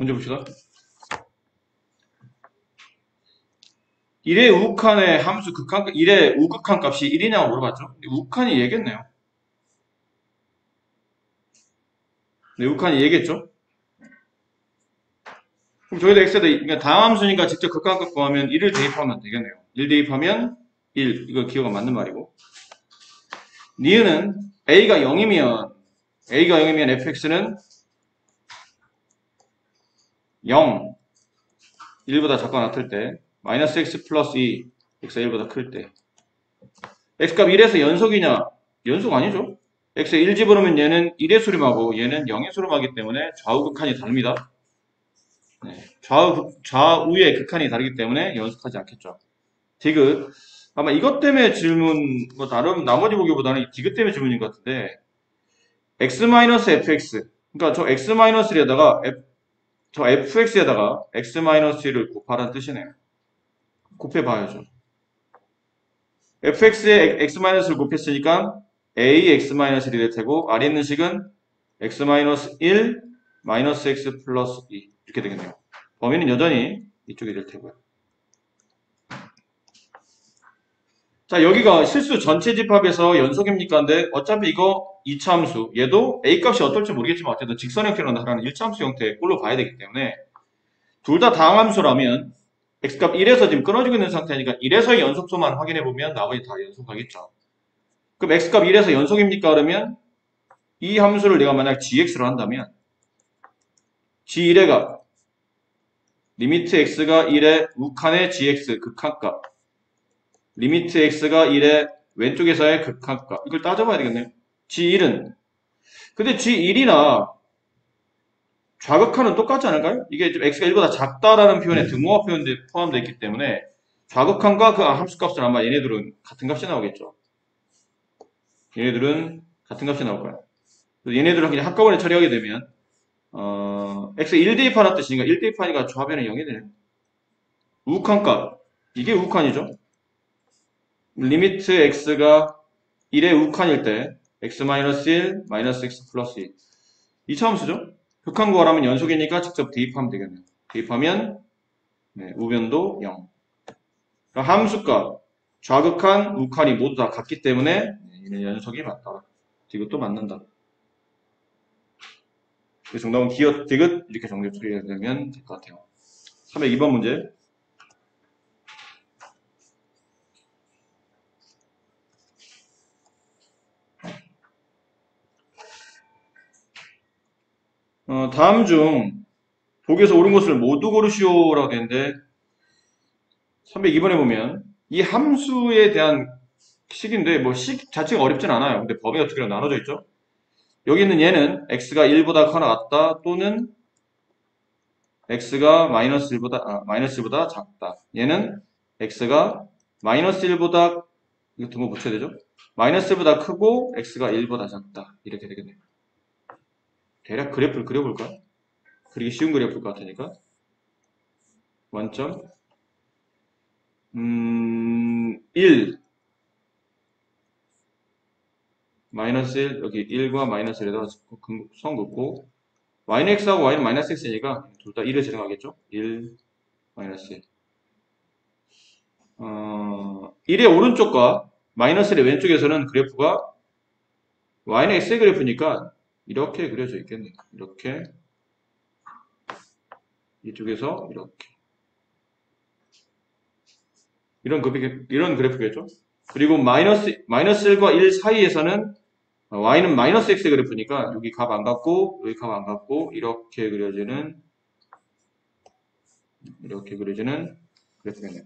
문제 봅시다. 1의 우극한의 함수 극한, 1의 우극한 값이 1이냐고 물어봤죠? 우극한이 얘기했네요. 네, 우극한이 얘기했죠? 그럼 저기다 x에다, 그러니까 다함수니까 직접 극한값 구하면 1을 대입하면 되겠네요. 1 대입하면 1. 이거 기호가 맞는 말이고. 니은은 a가 0이면 fx는 0, 1보다 작거나 같을 때, 마이너스 x 플러스 2, x가 1보다 클 때. x값 1에서 연속이냐? 연속 아니죠? x에 1 집어넣으면 얘는 1의 수렴하고 얘는 0의 수렴하기 때문에 좌우 극한이 다릅니다. 네, 좌우의 극한이 다르기 때문에 연속하지 않겠죠. 디귿. 아마 이것 때문에 질문, 뭐 다른 나머지 보기보다는 이 디귿 때문에 질문인 것 같은데 x-fx. 그러니까 저 x-1에다가 저 fx에다가 x-1을 곱하라는 뜻이네요. 곱해봐야죠. fx에 x-를 곱했으니까 ax-1이 될 테고 아래 있는 식은 x-1 마이너스 x 플러스 2 이렇게 되겠네요. 범위는 여전히 이쪽이 될 테고요. 자, 여기가 실수 전체 집합에서 연속입니까? 근데 어차피 이거 2차 함수, 얘도 a 값이 어떨지 모르겠지만 어쨌든 직선 형태로 나타나는 1차 함수 형태의 꼴로 봐야 되기 때문에 둘 다 다항함수라면 x값 1에서 지금 끊어지고 있는 상태니까 1에서의 연속수만 확인해보면 나머지 다 연속하겠죠. 그럼 x값 1에서 연속입니까? 그러면 이 함수를 내가 만약 gx로 한다면 g1의 값 리미트 x가 1의 우칸의 gx 극한값 리미트 x가 1의 왼쪽에서의 극한값 이걸 따져봐야 되겠네요. g1은 근데 g1이나 좌극한은 똑같지 않을까요? 이게 좀 x가 1보다 작다라는 표현에 등호화 표현이 포함되어 있기 때문에 좌극한과 그 함수값은 아마 얘네들은 같은 값이 나오겠죠. 얘네들은 같은 값이 나올 거예요. 얘네들을 그냥 한꺼번에 처리하게 되면 x 1 대입하라는 뜻이니까 1 대입하니까 좌변은 0이 되네요. 우극한값 이게 우극한이죠. 리미트 x가 1의 우극한일 때 x-1, 마이너스 x 플러스 2 2차 함수죠. 극한 구하라면 연속이니까 직접 대입하면 되겠네요. 대입하면 네, 우변도 0. 그러니까 함수값 좌극한, 우극한이 모두 다 같기 때문에 얘는 연속이 맞다. 이것도 맞는다. 그래서 정답은 기역, 디귿 이렇게 정답 처리되면 될 것 같아요. 302번 문제. 다음 중 보기에서 옳은 것을 모두 고르시오라고 되는데 302번에 보면 이 함수에 대한 식인데 뭐 식 자체가 어렵진 않아요. 근데 범위가 두 개로 나눠져 있죠. 여기 있는 얘는 x가 1보다 커나 같다 또는 x가 마이너스 1보다 작다. 얘는 x가 마이너스 1보다 이거 등호 붙여야 되죠. 마이너스 1보다 크고 x가 1보다 작다. 이렇게 되겠네요. 대략 그래프를 그려볼까? 그리기 쉬운 그래프일 것 같으니까 원점 1 마이너스 1 여기 1과 마이너스 1에다가 선 긋고 y는 x하고 y는 마이너스 x니까 둘 다 1을 재정하겠죠? 1 마이너스 1 1의 오른쪽과 마이너스 1의 왼쪽에서는 그래프가 y는 x의 그래프니까 이렇게 그려져 있겠네요. 이렇게 이쪽에서 이렇게 이런 그래프겠죠? 그리고 마이너스 1과 1 사이에서는 y는 마이너스 x의 그래프니까 여기 값 안 갖고 여기 값 안 갖고 이렇게 그려지는 그래프겠네요.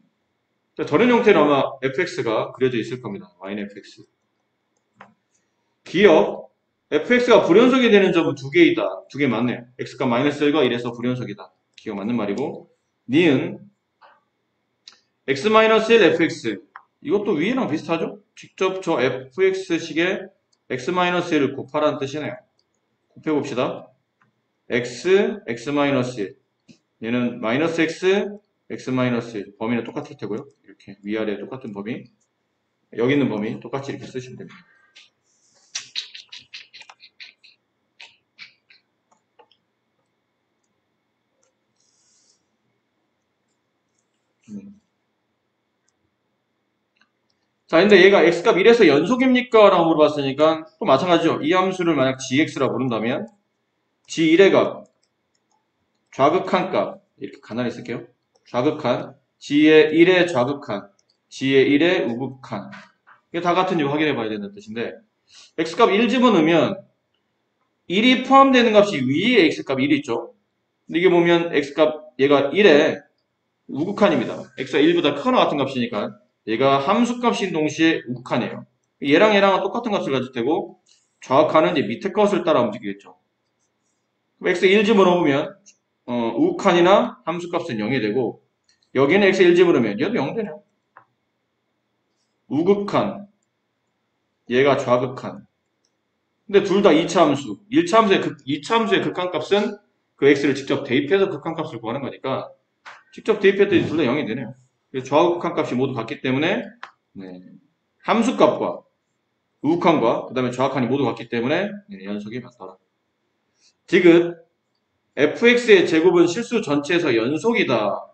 자, 저런 형태로 아마 fx가 그려져 있을 겁니다. y는 fx. 기억 fx가 불연속이 되는 점은 두 개이다. 두 개 맞네요. x가 마이너스 1과 1에서 불연속이다. 기억 맞는 말이고 니은 x-1 fx 이것도 위에랑 비슷하죠? 직접 저 fx식에 x-1을 곱하라는 뜻이네요. 곱해봅시다. x, x-1 얘는 마이너스 x, x-1 범위는 똑같을 테고요. 이렇게 위아래 똑같은 범위 여기 있는 범위 똑같이 이렇게 쓰시면 됩니다. 자, 근데 얘가 x값 1에서 연속입니까? 라고 물어봤으니까 또 마찬가지죠. 이 함수를 만약 gx라 부른다면 g1의 값, 좌극한 값, 이렇게 가난히 쓸게요. 좌극한, g의 1의 좌극한, g의 1의 우극한. 이게 다 같은지 확인해 봐야 된다는 뜻인데 x값 1 집어넣으면 1이 포함되는 값이 위에 x값 1이 있죠. 근데 이게 보면 x값 얘가 1의 우극한입니다. x가 1보다 크거나 같은 값이니까 얘가 함수값인 동시에 우극한이에요. 얘랑은 똑같은 값을 가질 테고 좌극한은 이제 밑에 값을 따라 움직이겠죠. 그럼 x 1 집어넣으면 우극한이나 함수값은 0이 되고 여기는 x 1 집어넣으면 얘도 0 되네요. 우극한 얘가 좌극한. 근데 둘 다 2차 함수. 1차 함수의 2차 함수의 극한값은 그 x를 직접 대입해서 극한값을 구하는 거니까 직접 대입했더니 둘 다 0이 되네요. 좌우극한 값이 모두 같기 때문에 함수값과 우극한과 그 다음에 좌극한이 모두 같기 때문에 연속이 맞더라. 디귿 fx의 제곱은 실수 전체에서 연속이다.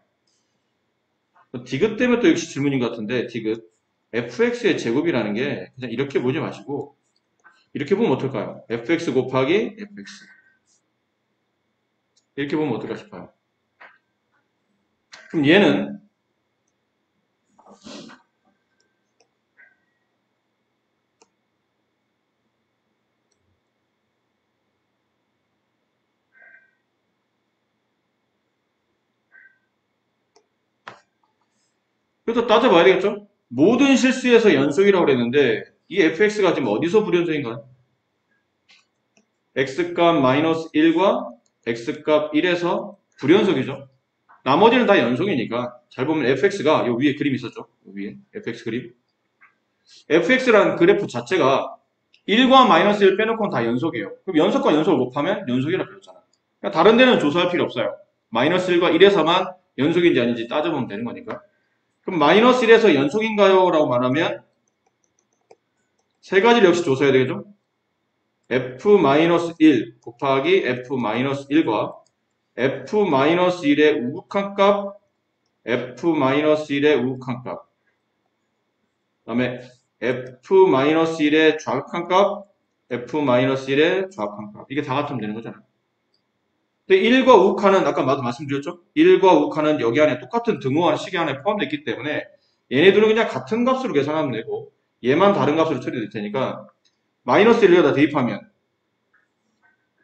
디귿 때문에 또 역시 질문인 것 같은데 디귿 fx의 제곱이라는 게 그냥 이렇게 보지 마시고 이렇게 보면 어떨까요? fx 곱하기 fx 이렇게 보면 어떨까 싶어요. 그럼 얘는 그래서 따져봐야 되겠죠? 모든 실수에서 연속이라고 그랬는데 이 fx가 지금 어디서 불연속인가요? x값 마이너스 1과 x값 1에서 불연속이죠. 나머지는 다 연속이니까 잘 보면 fx가 요 위에 그림 있었죠. 요 위에 fx 그림. fx라는 그래프 자체가 1과 마이너스 1 빼놓고는 다 연속이에요. 그럼 연속과 연속을 곱하면 연속이라고 그랬잖아. 그러니까 다른 데는 조사할 필요 없어요. 마이너스 1과 1에서만 연속인지 아닌지 따져보면 되는 거니까. 그럼 마이너스 1에서 연속인가요? 라고 말하면 세 가지를 역시 조사해야 되겠죠? f-1 곱하기 f-1과 f-1의 우극한 값, f-1의 우극한 값. 그 다음에 f-1의 좌극한 값, f-1의 좌극한 값. 이게 다 같으면 되는 거잖아요. 근데 1과 우극한은 아까 말씀드렸죠? 1과 우극한은 여기 안에 똑같은 등호와 식이 안에 포함되어 있기 때문에 얘네들은 그냥 같은 값으로 계산하면 되고 얘만 다른 값으로 처리될 테니까 마이너스 1을 여기다 대입하면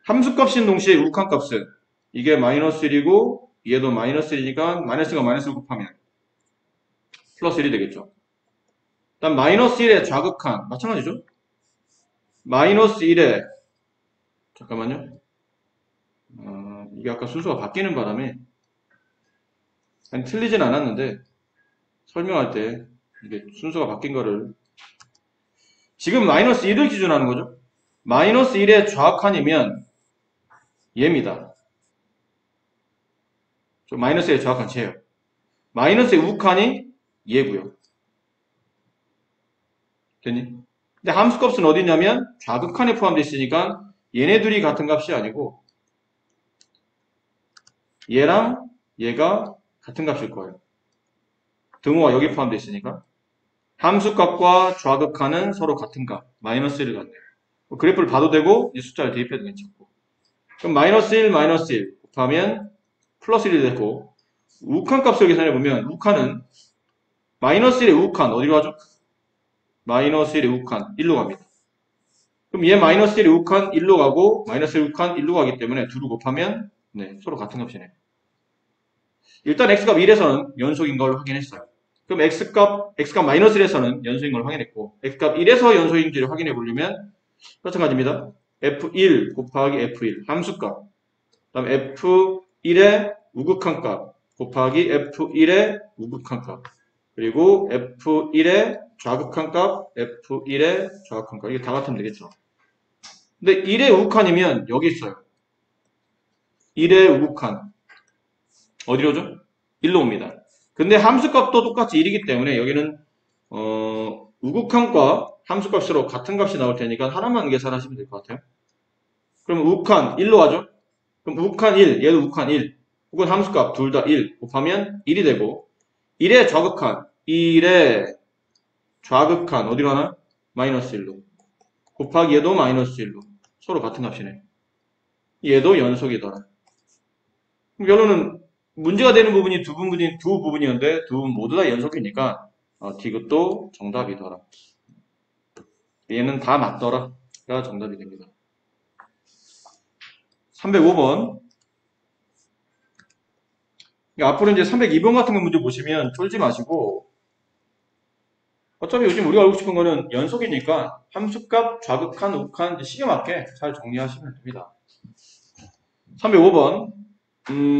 함수값인 동시에 우극한 값은 이게 마이너스 1이고 얘도 마이너스 1이니까 마이너스가 마이너스를 곱하면 플러스 1이 되겠죠. 일단 마이너스 1의 좌극한 마찬가지죠. 마이너스 1의 잠깐만요. 이게 아까 순서가 바뀌는 바람에 아니, 틀리진 않았는데 설명할 때 이게 순서가 바뀐 거를 지금 마이너스 1을 기준으로 하는 거죠. 마이너스 1의 좌극한이면 얘입니다. 마이너스의 좌극한 쟤예요. 마이너스의 우극한이 얘고요. 됐니? 근데 함수값은 어디 있냐면 좌극한에 포함되어 있으니까 얘네 둘이 같은 값이 아니고 얘랑 얘가 같은 값일 거예요. 등호가 여기 포함되어 있으니까 함수값과 좌극한은 서로 같은 값 마이너스 1을 갖네요. 그래프를 봐도 되고 이 숫자를 대입해도 괜찮고 그럼 마이너스 1 마이너스 1 곱하면 플러스 1이 됐고 우극한 값을 계산해보면 우극한은 마이너스 1의 우극한 어디로 가죠? 마이너스 1의 우극한 1로 갑니다. 그럼 얘 마이너스 1의 우극한 1로 가고 마이너스 1의 우극한 1로 가기 때문에 둘을 곱하면 서로 같은 값이네요. 일단 x값 1에서는 연속인 걸 확인했어요. 그럼 x값 마이너스 1에서는 연속인 걸 확인했고 x값 1에서 연속인지를 확인해 보려면 마찬가지입니다. f1 곱하기 f1 함수값 그 다음 f1의 우극한 값 곱하기 f1의 우극한 값 그리고 f1의 좌극한 값 f1의 좌극한 값 이게 다 같으면 되겠죠. 근데 1의 우극한이면 여기 있어요. 1의 우극한 어디로 오죠? 1로 옵니다. 근데 함수값도 똑같이 1이기 때문에 여기는 우극한과 함수값으로 같은 값이 나올 테니까 하나만 계산하시면 될 것 같아요. 그럼 우극한 1로 하죠? 그럼 우극한 1, 얘도 우극한 1 혹은 함수값 둘 다 1 곱하면 1이 되고 1의 좌극한, 1의 좌극한, 어디로 하나? 마이너스 1로. 곱하기 얘도 마이너스 1로. 서로 같은 값이네. 얘도 연속이더라. 그럼 결론은 문제가 되는 부분이 두 부분이었는데 두 부분 모두 다 연속이니까 디귿도 정답이더라. 얘는 다 맞더라가 정답이 됩니다. 305번. 앞으로 이제 302번 같은 거 문제 보시면 쫄지 마시고 어차피 요즘 우리가 알고 싶은 거는 연속이니까 함수값, 좌극한, 우극한 시계 맞게 잘 정리하시면 됩니다. 305번.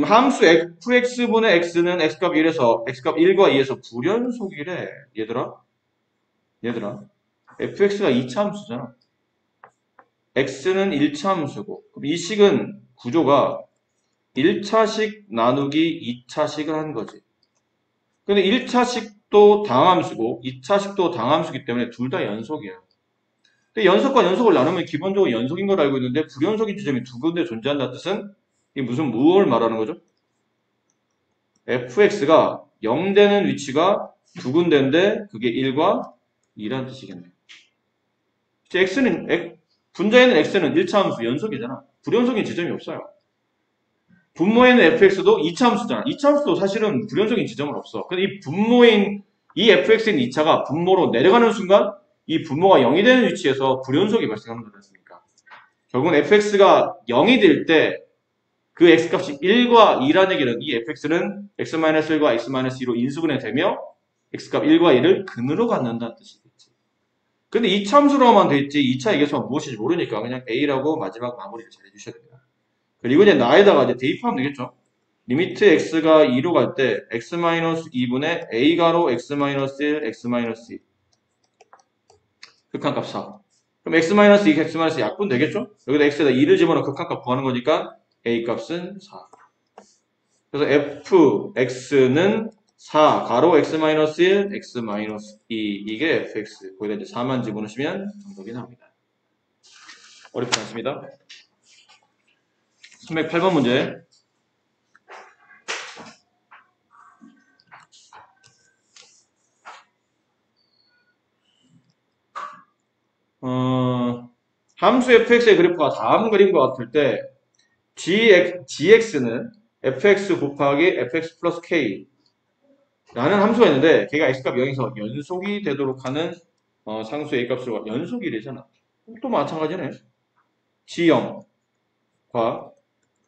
함수 fx분의 x는 x값 1에서 x값 1과 2에서 불연속이래. 얘들아 fx가 2차 함수잖아. x는 1차 함수고 그럼 이 식은 구조가 1차식 나누기 2차식을 한 거지. 근데 1차식도 당함수고 2차식도 당함수기 때문에 둘 다 연속이에요. 근데 연속과 연속을 나누면 기본적으로 연속인 걸 알고 있는데 불연속인 지점이 두 군데 존재한다는 뜻은 이게 무엇을 말하는 거죠? fx가 0 되는 위치가 두 군데인데 그게 1과 2라는 뜻이겠네. 분자에는 x는 1차 함수 연속이잖아. 불연속인 지점이 없어요. 분모에는 fx도 2차 함수잖아. 2차 함수도 사실은 불연속인 지점은 없어. 근데 이 분모인 이 fx인 2차가 분모로 내려가는 순간 이 분모가 0이 되는 위치에서 불연속이 발생하는 거지 않습니까? 결국은 fx가 0이 될 때 그 x값이 1과 2라는 얘기는 이 fx는 x-1과 x-2로 인수분해 되며 x값 1과 2를 근으로 갖는다는 뜻이겠지. 근데 2차 함수로만 돼 있지 2차 얘기해서 무엇인지 모르니까 그냥 a라고 마지막 마무리를 잘 해주셔야 됩니다. 그리고 이제 나에다가 이제 대입하면 되겠죠. 리미트 x가 2로 갈 때 x-2분의 a가로 x-1, x-2 극한값 4. 그럼 x-2, x-2 약분 되겠죠? 여기다 x에다 2를 집어넣어 극한값 구하는 거니까 a 값은 4. 그래서 fx는 4 가로 x-1, x-2 이게 fx. 거기다 이제 4만 집어넣으시면 정답이 나옵니다. 어렵지 않습니다. 308번 문제. 함수 fx의 그래프가 다음 그림과 같을 때 gx는 fx 곱하기 fx 플러스 k 라는 함수가 있는데 걔가 x값 0에서 연속이 되도록 하는 상수 a값으로 연속이래잖아. 또 마찬가지네. g0과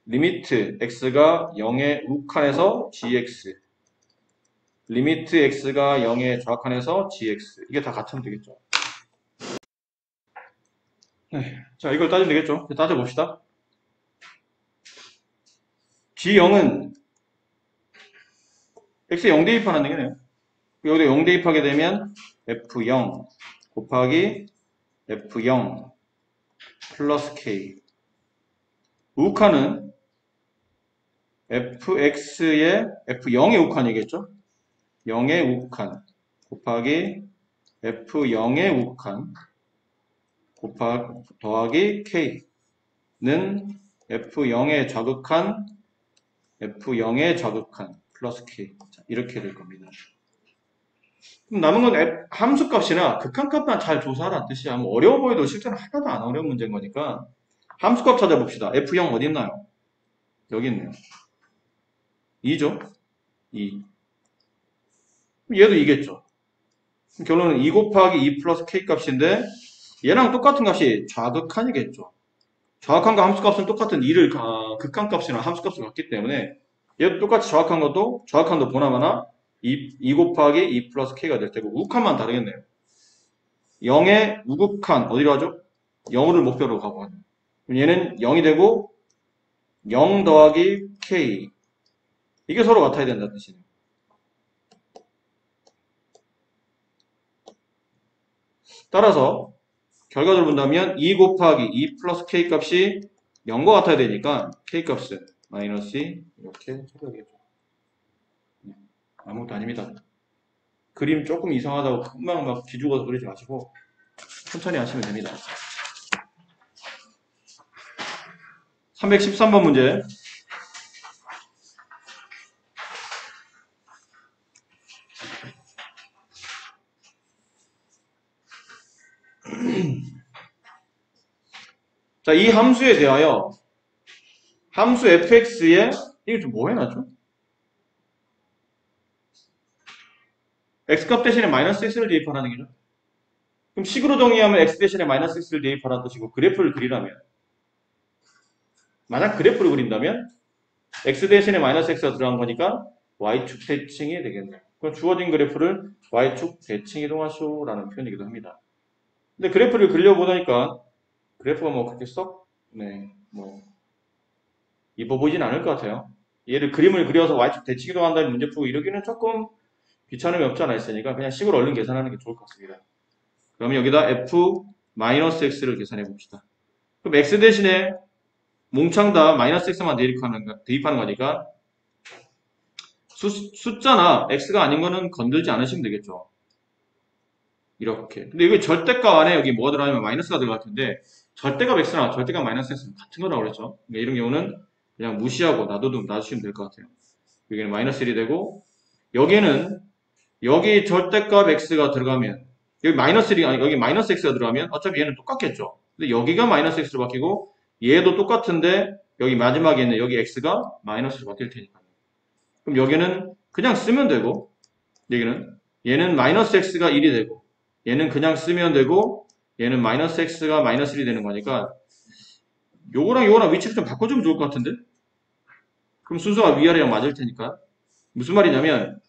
리미트 x가 0의 우칸에서 gx 리미트 x가 0의 좌칸에서 gx 이게 다 같으면 되겠죠. 네. 자, 이걸 따지면 되겠죠. 따져봅시다. G0은 X에 0 대입하는 얘기네요. 여기다 0 대입하게 되면 F0 곱하기 F0 플러스 K. 우칸은 FX의 F0의 우칸이겠죠? 0의 우칸 곱하기 F0의 우칸 더하기 K는 F0의 좌극한 F0의 좌극한 플러스 K. 자, 이렇게 될 겁니다. 그럼 남은 건 함수값이나 극한값만 잘 조사하라는 뜻이야. 뭐 어려워 보여도 실제로 하나도 안 어려운 문제인 거니까 함수값 찾아봅시다. F0 어디 있나요? 여기 있네요. 2죠? 2. 얘도 2겠죠. 결론은 2 곱하기 2 플러스 K 값인데 얘랑 똑같은 값이 좌극한이겠죠. 좌극한과 함수값은 똑같은 2를 극한값이나 함수값을 갖기 때문에 얘도 똑같이 좌극한도 보나마나 2 곱하기 2 플러스 K가 될 테고 우극한만 다르겠네요. 0의 우극한 어디로 하죠? 0을 목표로 가고 하죠. 얘는 0이 되고 0 더하기 K 이게 서로 같아야 된다는 뜻이네요. 따라서 결과를 본다면 2 곱하기 2 플러스 K 값이 0과 같아야 되니까 K 값은 마이너스 2 이렇게 찾아야겠죠. 아무것도 아닙니다. 그림 조금 이상하다고 금방 막 기죽어서 그러지 마시고 천천히 하시면 됩니다. 313번 문제. 자, 이 함수에 대하여 함수 fx에 이게 좀 뭐 해놨죠? x값 대신에 마이너스 x를 대입하라는 얘기죠. 그럼 식으로 정의하면 x 대신에 마이너스 x를 대입하라는 뜻이고 그래프를 그리라면 만약 그래프를 그린다면 x 대신에 마이너스 x가 들어간 거니까 y축 대칭이 되겠네요. 그럼 주어진 그래프를 y축 대칭 이동하시오라는 표현이기도 합니다. 근데 그래프를 그려보니까 그래프가 뭐 그렇게 썩 이뻐 보이진 않을 것 같아요. 얘를 그림을 그려서 y축 대칭 이동한다는 문제 풀고 이러기는 조금 귀찮음이 없지 않아 있으니까 그냥 식으로 얼른 계산하는 게 좋을 것 같습니다. 그러면 여기다 f-x를 계산해 봅시다. 그럼 x 대신에 몽창 다 마이너스 x만 대입하는 거니까 숫자나 x가 아닌 거는 건들지 않으시면 되겠죠. 이렇게. 근데 이거 절대값 안에 여기 뭐가 들어가면 마이너스가 들어갈 텐데 절대값 x나 절대값 마이너스 x는 같은 거라고 그랬죠. 그러니까 이런 경우는 그냥 무시하고 놔두시면 될 것 같아요. 여기는 마이너스 1이 되고 여기는 여기 절대값 x가 들어가면 여기 마이너스 1이 아니 여기 마이너스 x가 들어가면 어차피 얘는 똑같겠죠. 근데 여기가 마이너스 x로 바뀌고 얘도 똑같은데 여기 마지막에 있는 여기 x가 마이너스로 바뀔 테니까요. 그럼 여기는 그냥 쓰면 되고 얘는 마이너스 x가 1이 되고 얘는 그냥 쓰면 되고 얘는 마이너스 x가 마이너스 1이 되는 거니까 요거랑 위치를 좀 바꿔주면 좋을 것 같은데? 그럼 순서가 위아래랑 맞을 테니까 무슨 말이냐면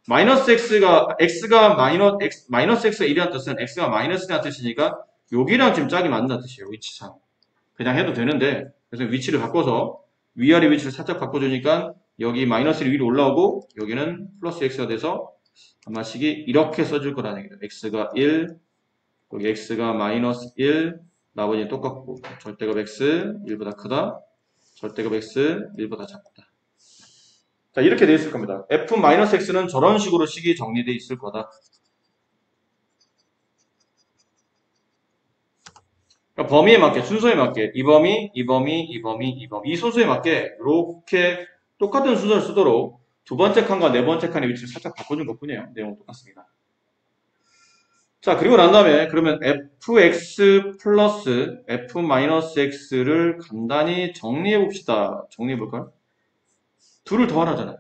마이너스 x가 마이너스 x가 1이라는 뜻은 x가 마이너스 1이라는 뜻이니까 여기랑 지금 짝이 맞는다는 뜻이에요. 위치상. 그냥 해도 되는데 그래서 위치를 바꿔서 위아래 위치를 살짝 바꿔주니까 여기 마이너스 1이 위로 올라오고 여기는 플러스 x가 돼서 아마식이 이렇게 써줄 거라는 얘기죠. x가 1, 여기 x가 마이너스 1, 나머지는 똑같고 절대값 x 1보다 크다, 절대값 x 1보다 작다. 자, 이렇게 돼 있을 겁니다. f-x는 저런 식으로 식이 정리되어 있을 거다. 그러니까 범위에 맞게, 순서에 맞게, 이 범위, 이 순서에 맞게 이렇게 똑같은 순서를 쓰도록 두 번째 칸과 네 번째 칸의 위치를 살짝 바꿔준 것뿐이에요. 내용은 똑같습니다. 자, 그리고 난 다음에 그러면 fx 플러스 f-x를 간단히 정리해 봅시다. 정리해 볼까요? 둘을 더하라잖아요.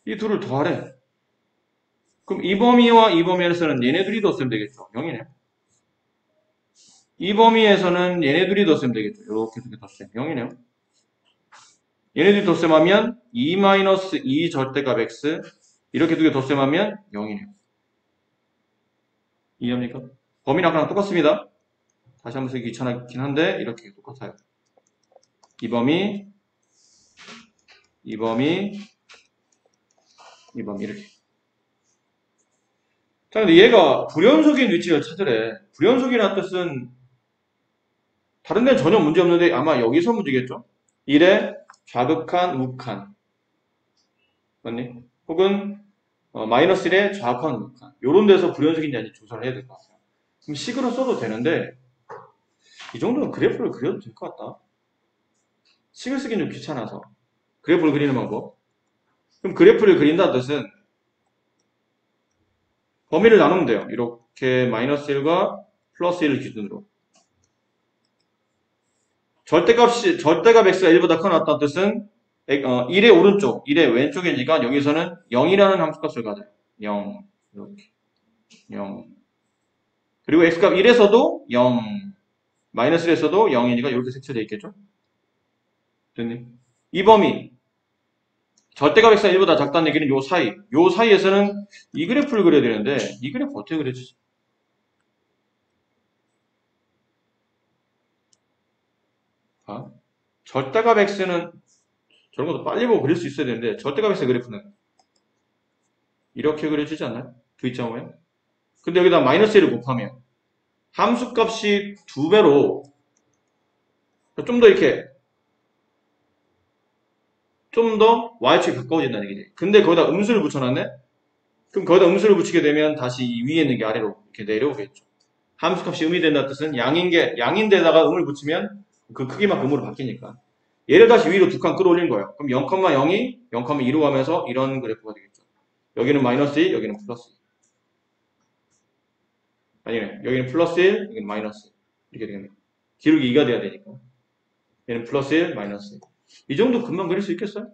이 둘을 더하래. 그럼 이 범위와 이 범위에서는 얘네 둘이 더 쓰면 되겠죠. 0이네요. 이 범위에서는 얘네 둘이 더 쓰면 되겠죠. 이렇게 두 개 더 쓰면 0이네요. 얘네 둘이 더 쓰면 2-2 절대값 x 이렇게 두 개 더 쓰면 0이네요. 이해합니까? 범위는 아까랑 똑같습니다. 다시 한번 쓰기 귀찮긴 한데 이렇게 똑같아요. 이 범위 이렇게. 자, 근데 얘가 불연속인 위치를 찾으래. 불연속이라는 뜻은 다른 데는 전혀 문제 없는데 아마 여기서 문제겠죠? 1의 좌극한 우극한 맞니? 혹은 마이너스 1의 좌악한 우극한 요런 데서 불연속인지 아닌지 조사를 해야 될 것 같아요. 그럼 식으로 써도 되는데 이 정도는 그래프를 그려도 될 것 같다. 식을 쓰긴 좀 귀찮아서 그래프를 그리는 방법. 그럼 그래프를 그린다는 뜻은 범위를 나누면 돼요. 이렇게 마이너스 1과 플러스 1을 기준으로. 절대값 x가 1보다 커났다는 뜻은 1의 오른쪽, 1의 왼쪽이니까 여기서는 0이라는 함수값을 가져요. 0, 이렇게. 0. 그리고 x값 1에서도 0, 마이너스 1에서도 0이니까 이렇게 색칠되어 있겠죠? 됐니? 이 범위. 절대값 x가 1보다 작다는 얘기는 요 사이에서는 이 그래프를 그려야 되는데 이 그래프 어떻게 그려지지? 절대값 x는 저런 것도 빨리 보고 그릴 수 있어야 되는데 절대값 x의 그래프는 이렇게 그려지지 않나요? V자 모양? 근데 여기다 마이너스 1을 곱하면 함수값이 2배로 좀 더 이렇게 좀 더 y축이 가까워진다는 얘기지. 근데 거기다 음수를 붙여놨네? 그럼 거기다 음수를 붙이게 되면 다시 이 위에 있는 게 아래로 이렇게 내려오겠죠. 함수값이 음이 된다는 뜻은 양인데다가 음을 붙이면 그 크기만큼 음으로 바뀌니까. 얘를 다시 위로 두 칸 끌어올린 거예요. 그럼 0,0이 0,2로 가면서 이런 그래프가 되겠죠. 여기는 마이너스 2, 여기는 플러스 2. 아니네. 여기는 플러스 1, 여기는 마이너스 1. 이렇게 되겠네요. 기울기 2가 돼야 되니까. 얘는 플러스 1, 마이너스 1. 이 정도 금방 그릴 수 있겠어요?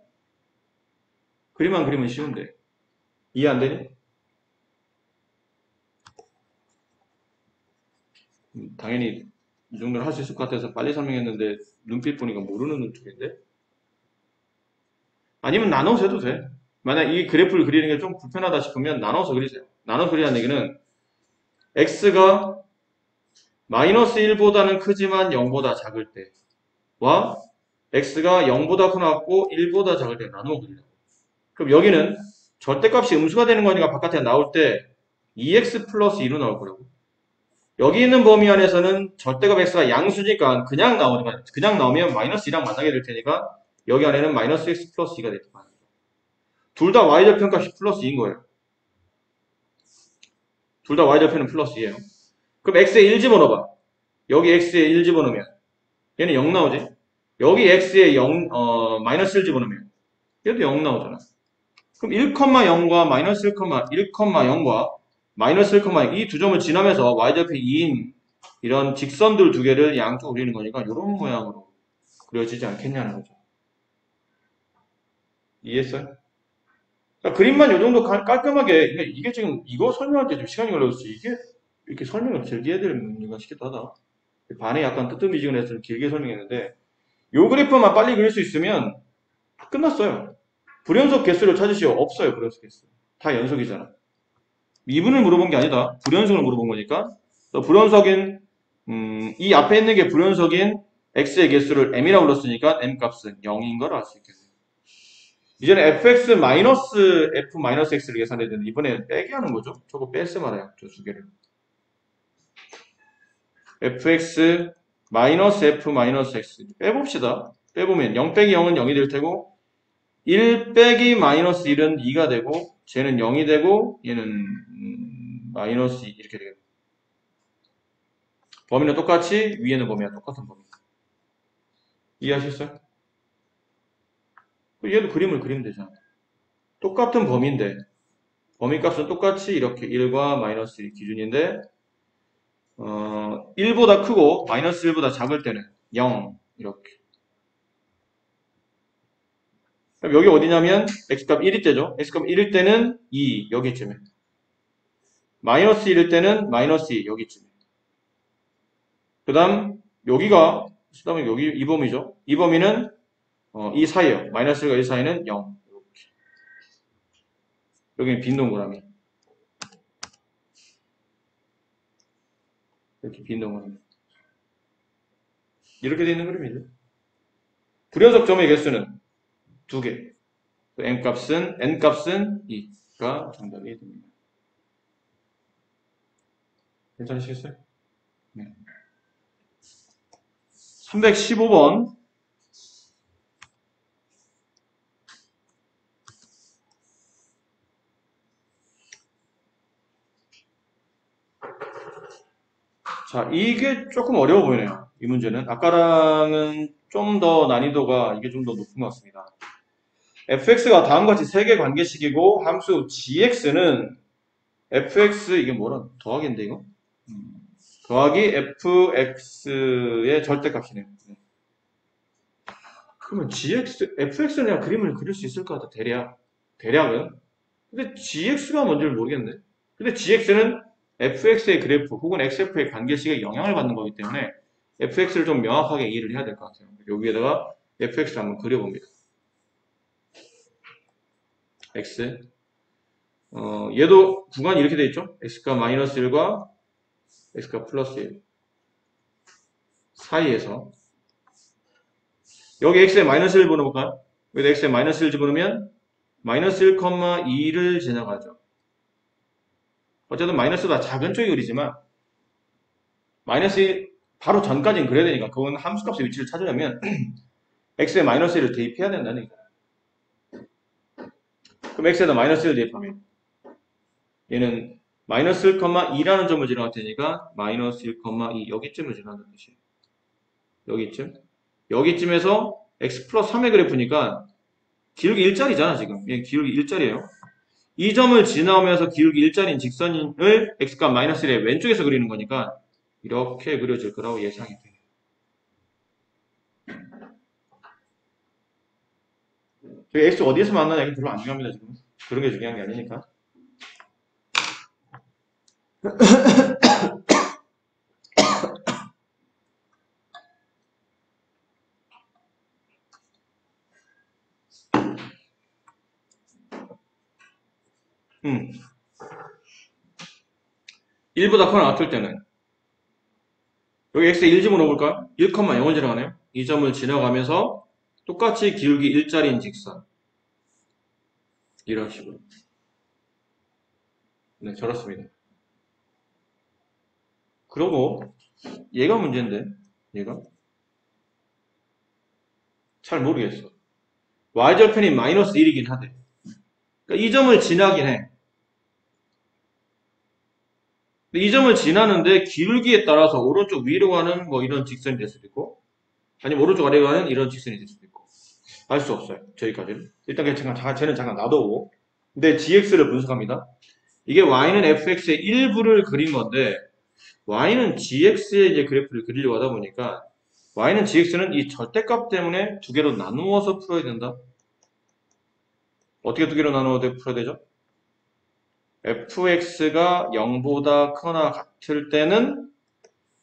그림만 그리면 쉬운데. 이해 안 되니? 당연히 이 정도는 할 수 있을 것 같아서 빨리 설명했는데 눈빛 보니까 모르는 눈빛인데? 아니면 나눠서 해도 돼. 만약 이 그래프를 그리는 게 좀 불편하다 싶으면 나눠서 그리세요. 나눠서 그리라는 얘기는 x가 마이너스 1보다는 크지만 0보다 작을 때와 x가 0보다 크고 1보다 작을 때 나누어 그리라고. 그럼 여기는 절대값이 음수가 되는 거니까 바깥에 나올 때 2x 플러스 2로 나올 거라고. 여기 있는 범위 안에서는 절대값 x가 양수니까 그냥 나오면 마이너스 2랑 만나게 될 테니까 여기 안에는 마이너스 x 플러스 2가 될 거예요. 둘 다 y절편값이 플러스 2인 거예요. 둘 다 y절편은 플러스 2예요. 그럼 x에 1 집어넣어봐. 여기 x에 1 집어넣으면 얘는 0 나오지? 여기 x에 마이너스 1 집어넣으면 얘도 0 나오잖아. 그럼 1,0과 마이너스 1,0과 마이너스 1,0 이 두 점을 지나면서 y절편 2인 이런 직선들 두 개를 양쪽으로 그리는 거니까 이런 모양으로 그려지지 않겠냐는 거죠. 이해했어요? 그러니까 그림만 요 정도 깔끔하게, 이게 지금 이거 설명할 때 좀 시간이 걸려서 이게 이렇게 설명을 길게 해야 될 문제가 싶기도 하다. 반에 약간 뜨뜻미지근해서 좀 길게 설명했는데 요 그래프만 빨리 그릴 수 있으면 끝났어요. 불연속 개수를 찾으시오. 없어요, 불연속 개수. 다 연속이잖아. 미분을 물어본 게 아니다. 불연속을 물어본 거니까. 불연속인, 이 앞에 있는 게 불연속인 x의 개수를 m이라고 불렀으니까 m 값은 0인 걸 알 수 있겠네요. 이제는 fx 마이너스 f 마이너스 x를 계산해야 되는데 이번에는 빼기 하는 거죠. 저거 뺐으면 알아요. 저 두 개를. fx 마이너스 f 마이너스 x 빼봅시다. 빼보면 0 빼기 0은 0이 될 테고 1 빼기 마이너스 1은 2가 되고 쟤는 0이 되고 얘는 마이너스 2 이렇게 되겠네요. 범위는 똑같이 위에는 범위와 똑같은 범위. 이해하셨어요? 얘도 그림을 그리면 되잖아. 똑같은 범위인데 범위값은 똑같이 이렇게 1과 마이너스 1 기준인데 1보다 크고 마이너스 1보다 작을 때는 0 이렇게. 그럼 여기 어디냐면 x값 1일 때죠. x값 1일 때는 2 여기쯤에. 마이너스 1일 때는 마이너스 2 여기쯤에. 그 다음 여기가 그다음에 여기 이 범위죠. 이 범위는 이 사이에요. 마이너스 1과 1 사이는 0 이렇게. 여기는 빈 동그라미. 이렇게 빈 동그라미. 이렇게 되어 있는 그림이죠. 불연속 점의 개수는 2개. n값은 2가 정답이 됩니다. 괜찮으시겠어요? 네. 315번. 자, 이게 조금 어려워 보이네요. 이 문제는. 아까랑은 좀 더 난이도가 이게 좀 더 높은 것 같습니다. fx가 다음과 같이 세개 관계식이고 함수 gx는 fx 이게 뭐라 더하기인데 이거? 더하기 fx의 절대값이네요. 그러면 fx는 그냥 그림을 그릴 수 있을 것 같아. 대략은. 근데 gx가 뭔지를 모르겠네. 근데 gx는 fx의 그래프 혹은 xf의 관계식에 영향을 받는 거기 때문에 fx를 좀 명확하게 이해를 해야 될 것 같아요. 여기에다가 fx를 한번 그려봅니다. x 얘도 구간이 이렇게 돼 있죠. x가 마이너스 1과 x가 플러스 1 사이에서 여기 x에 마이너스 1 집어넣어볼까요? 여기 x에 마이너스 1 집어넣으면 마이너스 1,2를 지나가죠. 어쨌든 마이너스보다 작은 쪽이 그리지만 마이너스 1 바로 전까지는 그래야 되니까 그건 함수값의 위치를 찾으려면 x에 마이너스 1을 대입해야 된다는 얘기예요. 그럼 x에다 마이너스 1을 대입하면 얘는 마이너스 1,2라는 점을 지나갈 테니까 마이너스 1,2 여기쯤을 지나가는 뜻이에요. 여기쯤. 여기쯤에서 x 플러스 3의 그래프니까 기울기 일자리잖아 지금. 얘 기울기 일자리예요. 이 점을 지나오면서 기울기 일자리인 직선을 x값 마이너스 1의 왼쪽에서 그리는 거니까 이렇게 그려질 거라고 예상이 돼요. 저희 x 어디에서 만나냐 이게 별로 안 중요합니다 지금. 그런 게 중요한 게 아니니까. 음. 1보다 커나 같을 때는 여기 x에 1 집어넣어볼까요? 1,0을 지나가네요. 이 점을 지나가면서 똑같이 기울기 1짜리인 직선. 이런 식으로. 네, 저렇습니다. 그러고 얘가 문제인데 얘가 잘 모르겠어. y절편이 마이너스 1이긴 하대. 그러니까 이 점을 지나긴 해. 근데 이 점을 지나는데 기울기에 따라서 오른쪽 위로 가는 뭐 이런 직선이 될 수도 있고 아니면 오른쪽 아래로 가는 이런 직선이 될 수도 있고 알 수 없어요. 저기까지는. 일단 그냥 쟤는 잠깐 놔두고 근데 gx를 분석합니다. 이게 y는 fx의 일부를 그린 건데 y는 gx의 이제 그래프를 그리려고 하다 보니까 y는 gx는 이 절대값 때문에 두 개로 나누어서 풀어야 된다. 어떻게 두 개로 나누어서 풀어야 되죠? fx가 0보다 크거나 같을 때는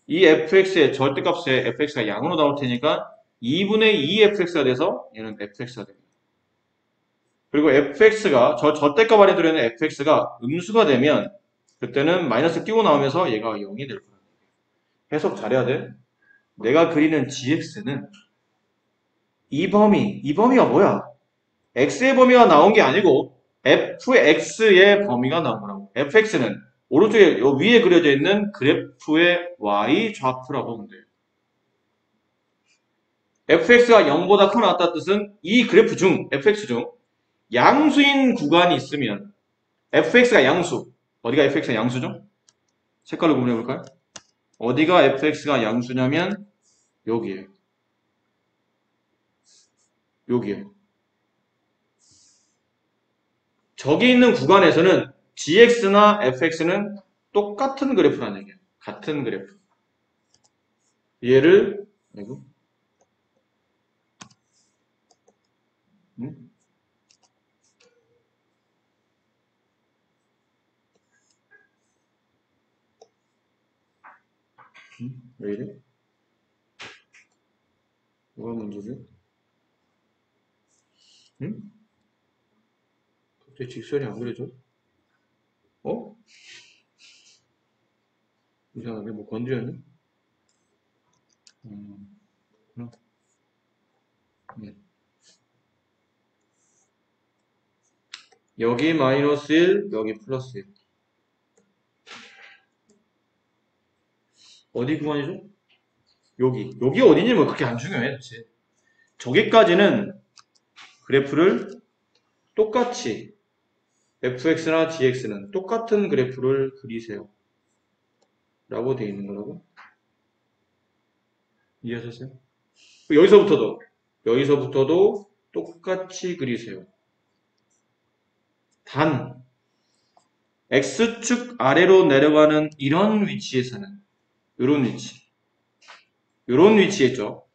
이 fx의 절대값에 fx가 양으로 나올 테니까 2분의 2 fx가 돼서 얘는 fx가 됩니다. 그리고 fx가 저 절대값 안에 들어있는 fx가 음수가 되면 그때는 마이너스 끼고 나오면서 얘가 0이 될 거야. 해석 잘해야 돼. 내가 그리는 gx는 이 범위가 뭐야? x의 범위가 나온 게 아니고 fx의 범위가 나온 거라고. fx는 오른쪽에 요 위에 그려져 있는 그래프의 y 좌표라고 보면 돼요. fx가 0보다 크거나 같다는 뜻은 이 그래프 중 fx 중 양수인 구간이 있으면 fx가 양수 어디가 fx가 양수죠? 색깔로 구분해 볼까요? 어디가 fx가 양수냐면 여기에요. 여기에요. 저기 있는 구간에서는 gx나 fx는 똑같은 그래프라는 얘기예요. 같은 그래프. 얘를 아이고. 왜 이래? 뭐가 문제지? 응? 갑자기 직선이 안 그려져? 어? 이상하네. 뭐 건드렸니? 그렇구나. 여기 마이너스 1, 여기 플러스 1. 어디 구간이죠? 여기. 여기 어디니? 뭐 그렇게 안 중요해, 사실. 저기까지는 그래프를 똑같이 fx나 gx는 똑같은 그래프를 그리세요. 라고 되어 있는 거라고. 이해하셨어요? 여기서부터도 똑같이 그리세요. 단 x축 아래로 내려가는 이런 위치에서는 이런 위치에 있죠.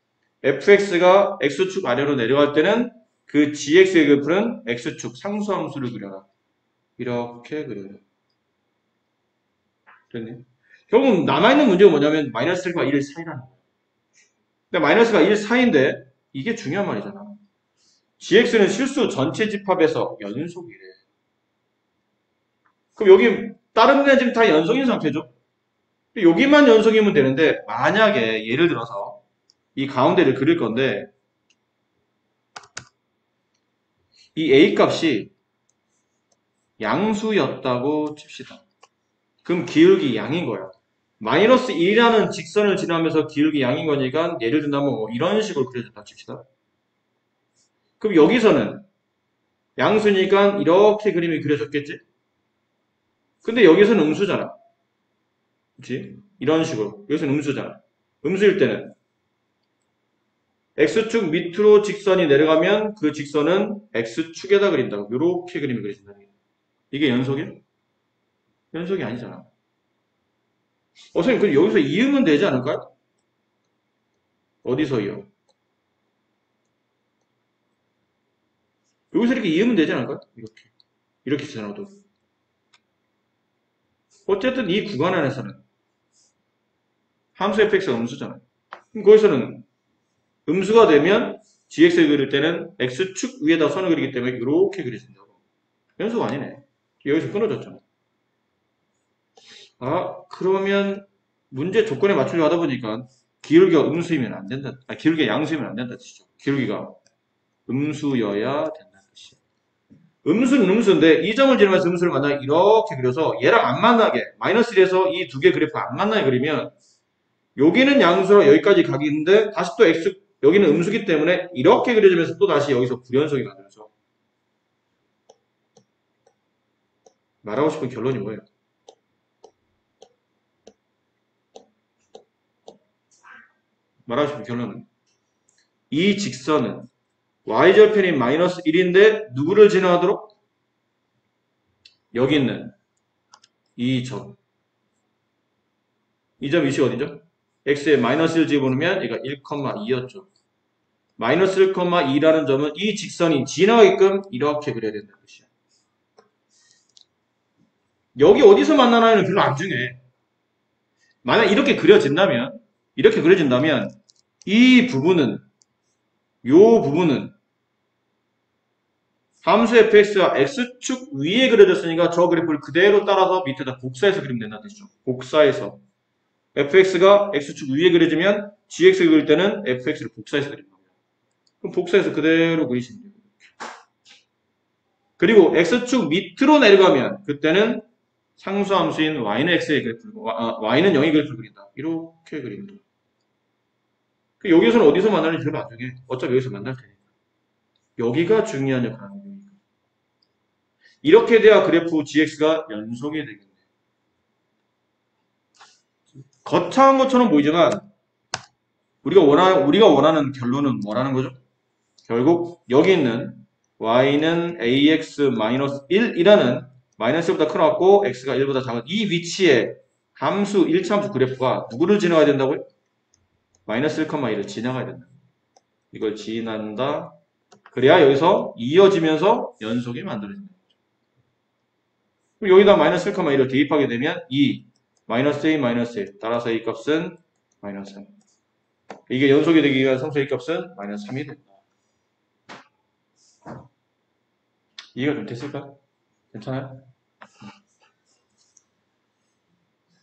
fx가 x축 아래로 내려갈 때는 그 gx의 그래프는 x축 상수함수를 그려라. 이렇게 그려요. 됐네. 결국 남아있는 문제가 뭐냐면 마이너스 1과 1 사이라는 거예요. 근데 마이너스가 1 사이인데 이게 중요한 말이잖아. gx는 실수 전체 집합에서 연속이래. 그럼 여기 다른 데는 지금 다 연속인 상태죠. 여기만 연속이면 되는데 만약에 예를 들어서 이 가운데를 그릴 건데 이 a 값이 양수였다고 칩시다. 그럼 기울기 양인 거야. 마이너스 1이라는 직선을 지나면서 기울기 양인 거니까 예를 든다면 뭐 이런 식으로 그려졌다 칩시다. 그럼 여기서는 양수니까 이렇게 그림이 그려졌겠지? 근데 여기서는 음수잖아. 그치? 이런 식으로. 여기서는 음수잖아. 음수일 때는 x축 밑으로 직선이 내려가면 그 직선은 x축에다 그린다고. 이렇게 그림이 그려진다는 거야. 이게 연속이야? 연속이 아니잖아. 선생님, 그럼 여기서 이으면 되지 않을까요? 어디서 이어? 여기서 이렇게 이으면 되지 않을까요? 이렇게 지나도. 어쨌든 이 구간 안에서는 함수 fx가 음수잖아요. 그럼 거기서는 음수가 되면 gx를 그릴 때는 x축 위에다 선을 그리기 때문에 이렇게 그려진다고. 연수가 아니네. 여기서 끊어졌잖아. 아, 그러면 문제 조건에 맞추려고 하다 보니까 기울기가 음수이면 안 된다. 아, 기울기가 양수이면 안 된다 뜻이죠. 기울기가 음수여야 된다는 뜻이에요. 음수는 음수인데 이 점을 지르면서 음수를 만나게 이렇게 그려서 얘랑 안 만나게 마이너스 1에서 이 두 개 그래프가 안 만나게 그리면 여기는 양수로 여기까지 가기인데 다시 또 x 여기는 음수기 때문에 이렇게 그려지면서 또 다시 여기서 불연속이 만들어져. 말하고 싶은 결론이 뭐예요? 말하고 싶은 결론은 이 직선은 y절편이 마이너스 1인데 누구를 지나가도록? 여기 있는 이 점. 이 점 위치 어디죠? x에 마이너스 1 집어넣으면 얘가 1,2였죠. 마이너스 1,2라는 점은 이 직선이 지나가게끔 이렇게 그려야 된다는 뜻이야. 여기 어디서 만나나는 별로 안 중요해. 만약 이렇게 그려진다면 이 부분은 요 부분은 함수 fx가 x축 위에 그려졌으니까 저 그래프를 그대로 따라서 밑에다 복사해서 그리면 된다는 뜻이죠. 복사해서 fx가 x축 위에 그려지면 gx를 그릴 때는 fx를 복사해서 그립니다. 그럼 복사해서 그대로 그리시면 돼요. 그리고 x축 밑으로 내려가면 그때는 상수함수인 y는 x의 그래프, y는 0의 그래프를 그린다. 이렇게 그립니다. 여기서는 어디서 만나는지 별로 안 중요해. 어차피 여기서 만날 테니까. 여기가 중요한 역할을 하는 거니까. 이렇게 돼야 그래프 gx가 연속이 되겠네요. 거창한 것처럼 보이지만 우리가 원하는 결론은 뭐라는 거죠? 결국 여기 있는 y는 ax-1이라는 마이너스 1보다 크고 x가 1보다 작은 이 위치에 함수 1차함수 그래프가 누구를 지나가야 된다고요? 마이너스 1,1을 지나가야 된다. 이걸 지난다. 그래야 여기서 이어지면서 연속이 만들어진다. 그럼 여기다 마이너스 1,1을 대입하게 되면 2 마이너스 a 마이너스 1 따라서 a 값은 마이너스 3. 이게 연속이 되기 위한 상수 a 값은 마이너스 3이 된다. 이해가 좀 됐을까요? 괜찮아요?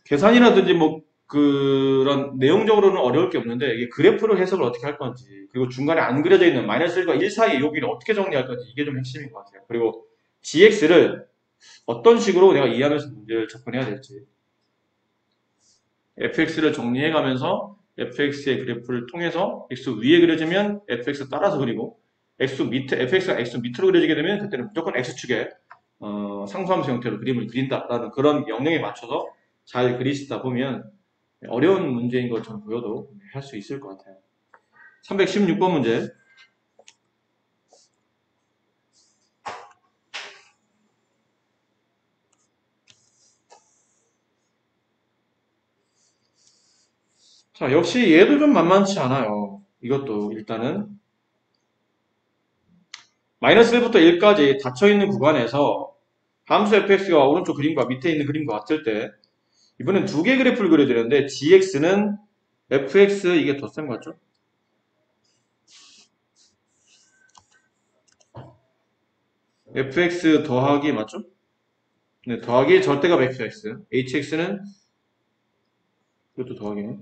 계산이라든지 뭐 그런 내용적으로는 어려울 게 없는데 이게 그래프로 해석을 어떻게 할 건지 그리고 중간에 안 그려져 있는 마이너스 1과 1 사이의 여기를 어떻게 정리할 건지 이게 좀 핵심인 것 같아요. 그리고 gx를 어떤 식으로 내가 이해하면서 문제를 접근해야 될지 fx를 정리해가면서 fx의 그래프를 통해서 x 위에 그려지면 fx 따라서 그리고 fx가 x 밑으로 그려지게 되면 그때는 무조건 x축에 상수함수 형태로 그림을 그린다라는 그런 명령에 맞춰서 잘 그리시다 보면 어려운 문제인 것처럼 보여도 할 수 있을 것 같아요. 316번 문제. 자, 역시 얘도 좀 만만치 않아요. 이것도 일단은 마이너스 1부터 1까지 닫혀있는 구간에서 함수 fx가 오른쪽 그림과 밑에 있는 그림과 같을 때 이번엔 두 개 그래프를 그려드렸는데 gx는 fx 이게 덧셈 같죠? fx 더하기 맞죠? 네, 더하기 절대값 fx hx는 이것도 더하기네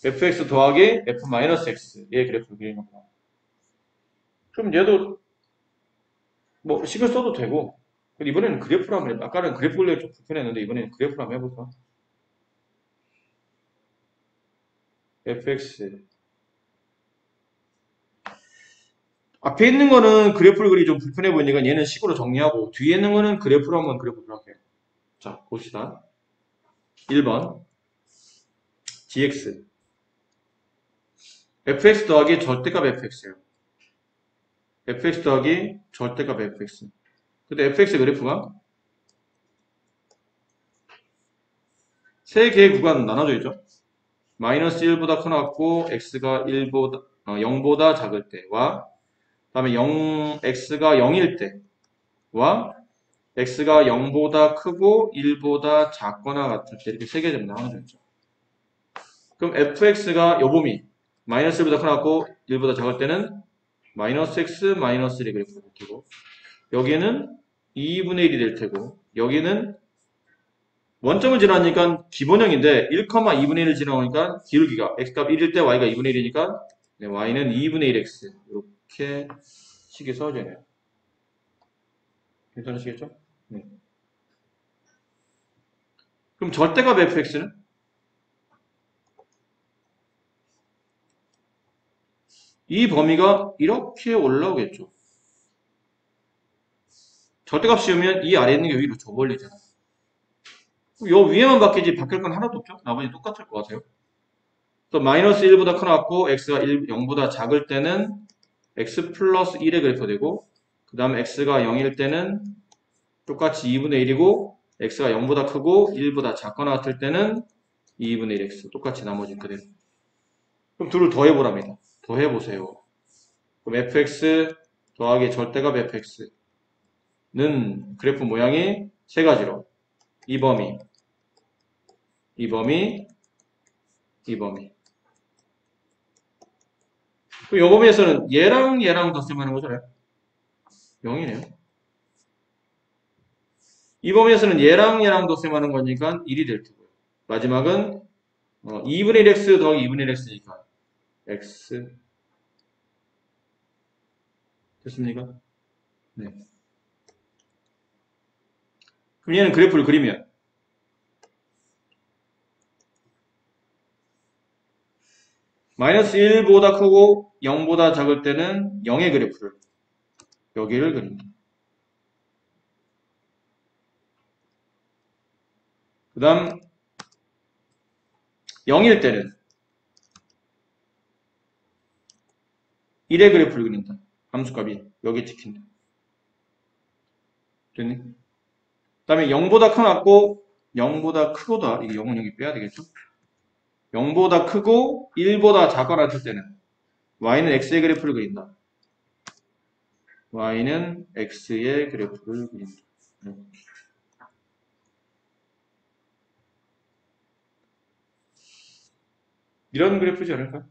fx 더하기 f-x 얘 그래프를 그리는 겁니다. 그럼 얘도 뭐 식을 써도 되고 이번에는 그래프로 한번 해볼까? 아까는 그래프 그리기 좀 불편했는데 이번에는 그래프로 한번 해볼까? fx 앞에 있는 거는 그래프를 그리기 좀 불편해 보이니까 얘는 식으로 정리하고 뒤에 있는 거는 그래프로 한번 그려보도록 할게요. 자 봅시다. 1번 gx fx 더하기 절대값 fx예요. fx 더하기 절대값 fx 근데 fx의 그래프가 세 개의 구간 나눠져 있죠. 마이너스 1보다 커나갔고 x가 0보다 작을 때와 다음에 x가 0일 때와 x가 0보다 크고 1보다 작거나 같을 때 이렇게 세 개 점 나오는 거죠. 그럼 fx가 요 범위 마이너스 1보다 크고 1보다 작을 때는 마이너스 x 마이너스 1이 그래프가 될 테고 여기는 2분의 1이 될 테고 여기는 원점을 지나니까 기본형인데 1,2분의 1을 지나오니까 기울기가 x값 1일 때 y가 2분의 1이니까 y는 2분의 1x 이렇게 식이 써져 있네요. 괜찮으시겠죠? 네. 그럼 절대값 fx는 이 범위가 이렇게 올라오겠죠. 절대값 씌우면 이 아래에 있는 게 위로 저 멀리잖아. 요 위에만 바뀌지 바뀔 건 하나도 없죠? 나머지 똑같을 것 같아요. 또 마이너스 1보다 크고 x가 0보다 작을 때는 x 플러스 1의 그래프가 되고 그 다음에 x가 0일 때는 똑같이 2분의 1이고 x가 0보다 크고 1보다 작거나 같을 때는 2분의 1x 똑같이 나머지 그대로. 그럼 둘을 더해보랍니다. 더해보세요. 그럼 fx 더하기 절대값 fx는 그래프 모양이 세 가지로 이 범위, 이 범위, 이 범위. 그럼 이 범위에서는 얘랑 덧셈하는 거잖아요. 0이네요. 이 범위에서는 얘랑 덧셈하는 거니까 1이 될 테고요. 마지막은 2분의 1x 더하기 2분의 1x니까 x 됐습니까? 네. 그럼 얘는 그래프를 그리면 마이너스 1보다 크고 0보다 작을 때는 0의 그래프를 여기를 그립니다. 그 다음 0일 때는 1의 그래프를 그린다. 함수값이 여기에 찍힌다. 됐니? 그 다음에 0보다 크고 0보다 크고다. 이게 0은 여기 빼야 되겠죠? 0보다 크고 1보다 작거나 했을 때는 y는 x의 그래프를 그린다. y는 x의 그래프를 그린다. 이런 그래프지 않을까?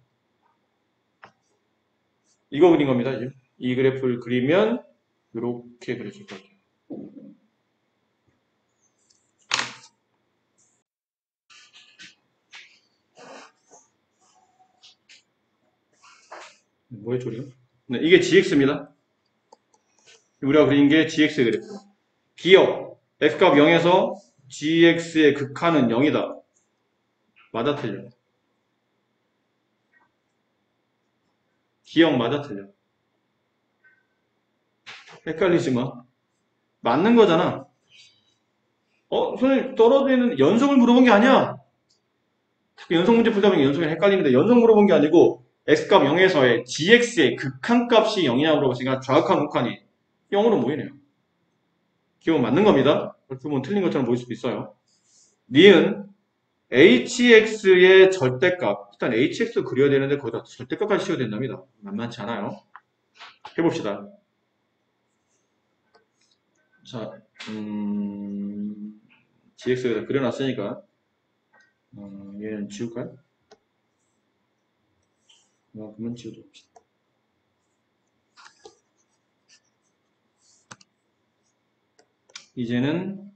이거 그린 겁니다. 이제. 이 그래프를 그리면 이렇게 그려질 것 같아요. 뭐의 소리가? 네, 이게 gx입니다. 우리가 그린 게 gx의 그래프. 기억, x값 0에서 gx의 극한은 0이다. 맞아 틀려? 기억 맞아 틀려? 헷갈리지 마. 맞는 거잖아. 선생님 떨어지는 연속을 물어본 게 아니야. 자꾸 연속 문제 풀다 보면 연속이 헷갈리는데 연속 물어본 게 아니고 x값 0에서의 gx의 극한값이 0이냐고 물어봤으니까 좌극한 극한이 0으로 모이네요. 기억 맞는 겁니다. 어떻게 보면 틀린 것처럼 보일 수도 있어요. 니은 hx의 절대값. 일단 hx 그려야 되는데 거기다 절대값까지 씌워야 된답니다. 만만치 않아요. 해봅시다. 자, gx에다 그려놨으니까 얘는 지울까요? 그러면 지워줍시다. 이제는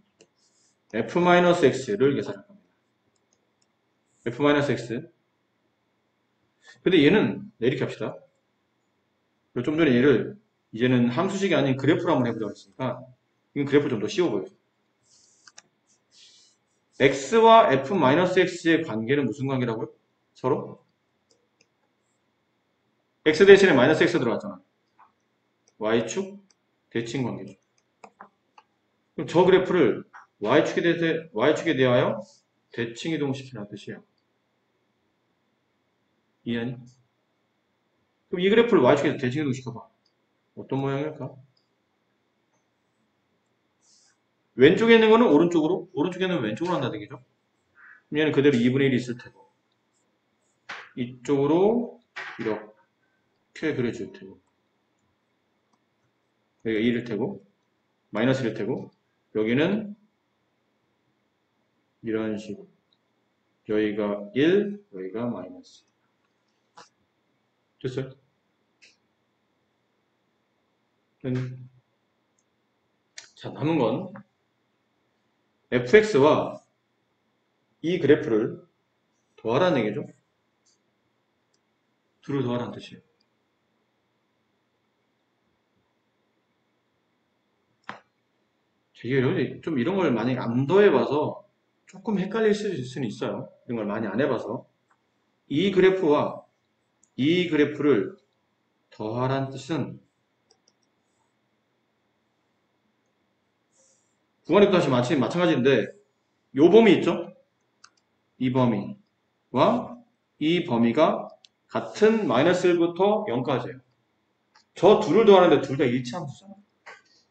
f-x를 계산할 겁니다. f-x. 근데 얘는 이렇게 합시다. 좀 전에 얘를 이제는 함수식이 아닌 그래프로 한번 해보자고 했으니까 이건 그래프 좀 더 쉬워 보여요. x와 f-x의 관계는 무슨 관계라고요? 서로? x 대신에 마이너스 x 들어갔잖아. y축 대칭 관계죠. 그럼 저 그래프를 y축에 대하여 대칭 이동시키라는 뜻이에요. 이해하니? 그럼 이 그래프를 y축에 대칭 이동시켜봐. 어떤 모양일까? 왼쪽에 있는 거는 오른쪽으로, 오른쪽에 있는 건 왼쪽으로 한다는 얘기죠. 그럼 얘는 그대로 2분의 1이 있을 테고 이쪽으로 이렇게 그려줄 테고 여기가 2일 테고, 마이너스 1일 테고, 여기는 이런 식으로. 여기가 1, 여기가 마이너스. 됐어요? 자, 남은 건 fx와 이 그래프를 더하라는 얘기죠. 둘을 더하라는 뜻이에요. 되게 좀 이런 걸 만약에 안 더해봐서 조금 헷갈릴 수는 있어요. 이런 걸 많이 안 해봐서. 이 그래프와 이 그래프를 더하라는 뜻은 구간의 다시 마찬가지인데 요 범위 있죠? 이 범위와 이 범위가 같은 마이너스 1부터 0까지예요. 저 둘을 더하는데 둘 다 일치함수잖아.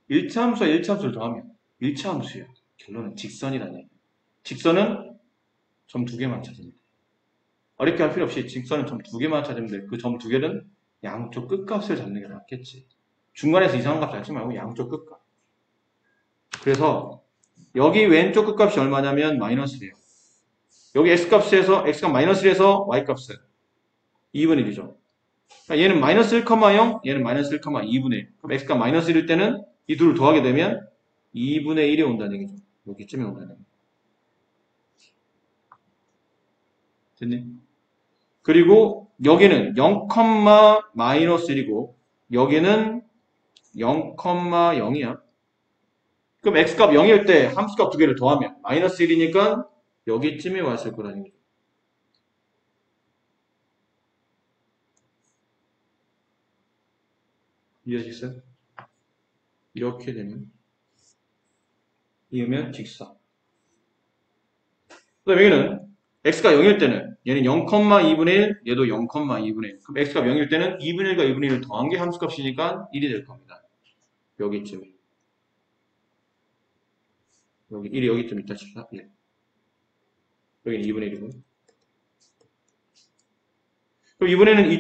일치함수와 일치함수를 더하면 일치함수예요. 결론은 직선이라는 얘기예요. 직선은 점 두 개만 찾으면 돼. 어렵게 할 필요 없이 직선은 점 두 개만 찾으면 돼. 그 점 두 개는 양쪽 끝값을 잡는 게 낫겠지. 중간에서 이상한 값 잡지 말고 양쪽 끝값. 그래서 여기 왼쪽 끝값이 얼마냐면 마이너스래요. 여기 x값에서 x값 마이너스에서 y값은 2분의 1이죠. 그러니까 얘는 마이너스 1,0, 얘는 마이너스 1,2분의 1. 그럼 x값 마이너스 1일 때는 이 둘을 더하게 되면 2분의 1이 온다는 얘기죠. 여기쯤에 온다는 얘기죠. 됐니? 그리고 여기는 0, 마이너스 1이고 여기는 0,0이야. 그럼 x값 0일 때 함수값 두 개를 더하면 마이너스 1이니까 여기쯤에 왔을 거라는 얘기죠. 이해하시겠어요? 이렇게 되면 이으면 직선. 그 다음에 여기는 x가 0일 때는 얘는 0,2분의 1, 얘도 0,2분의 1. 그럼 x가 0일 때는 2분의 1과 2분의 1을 더한 게 함수값이니까 1이 될 겁니다. 여기쯤에. 여기 1이 여기쯤 있다 칩시다. 1. 여기는 2분의 1이고. 그럼 이번에는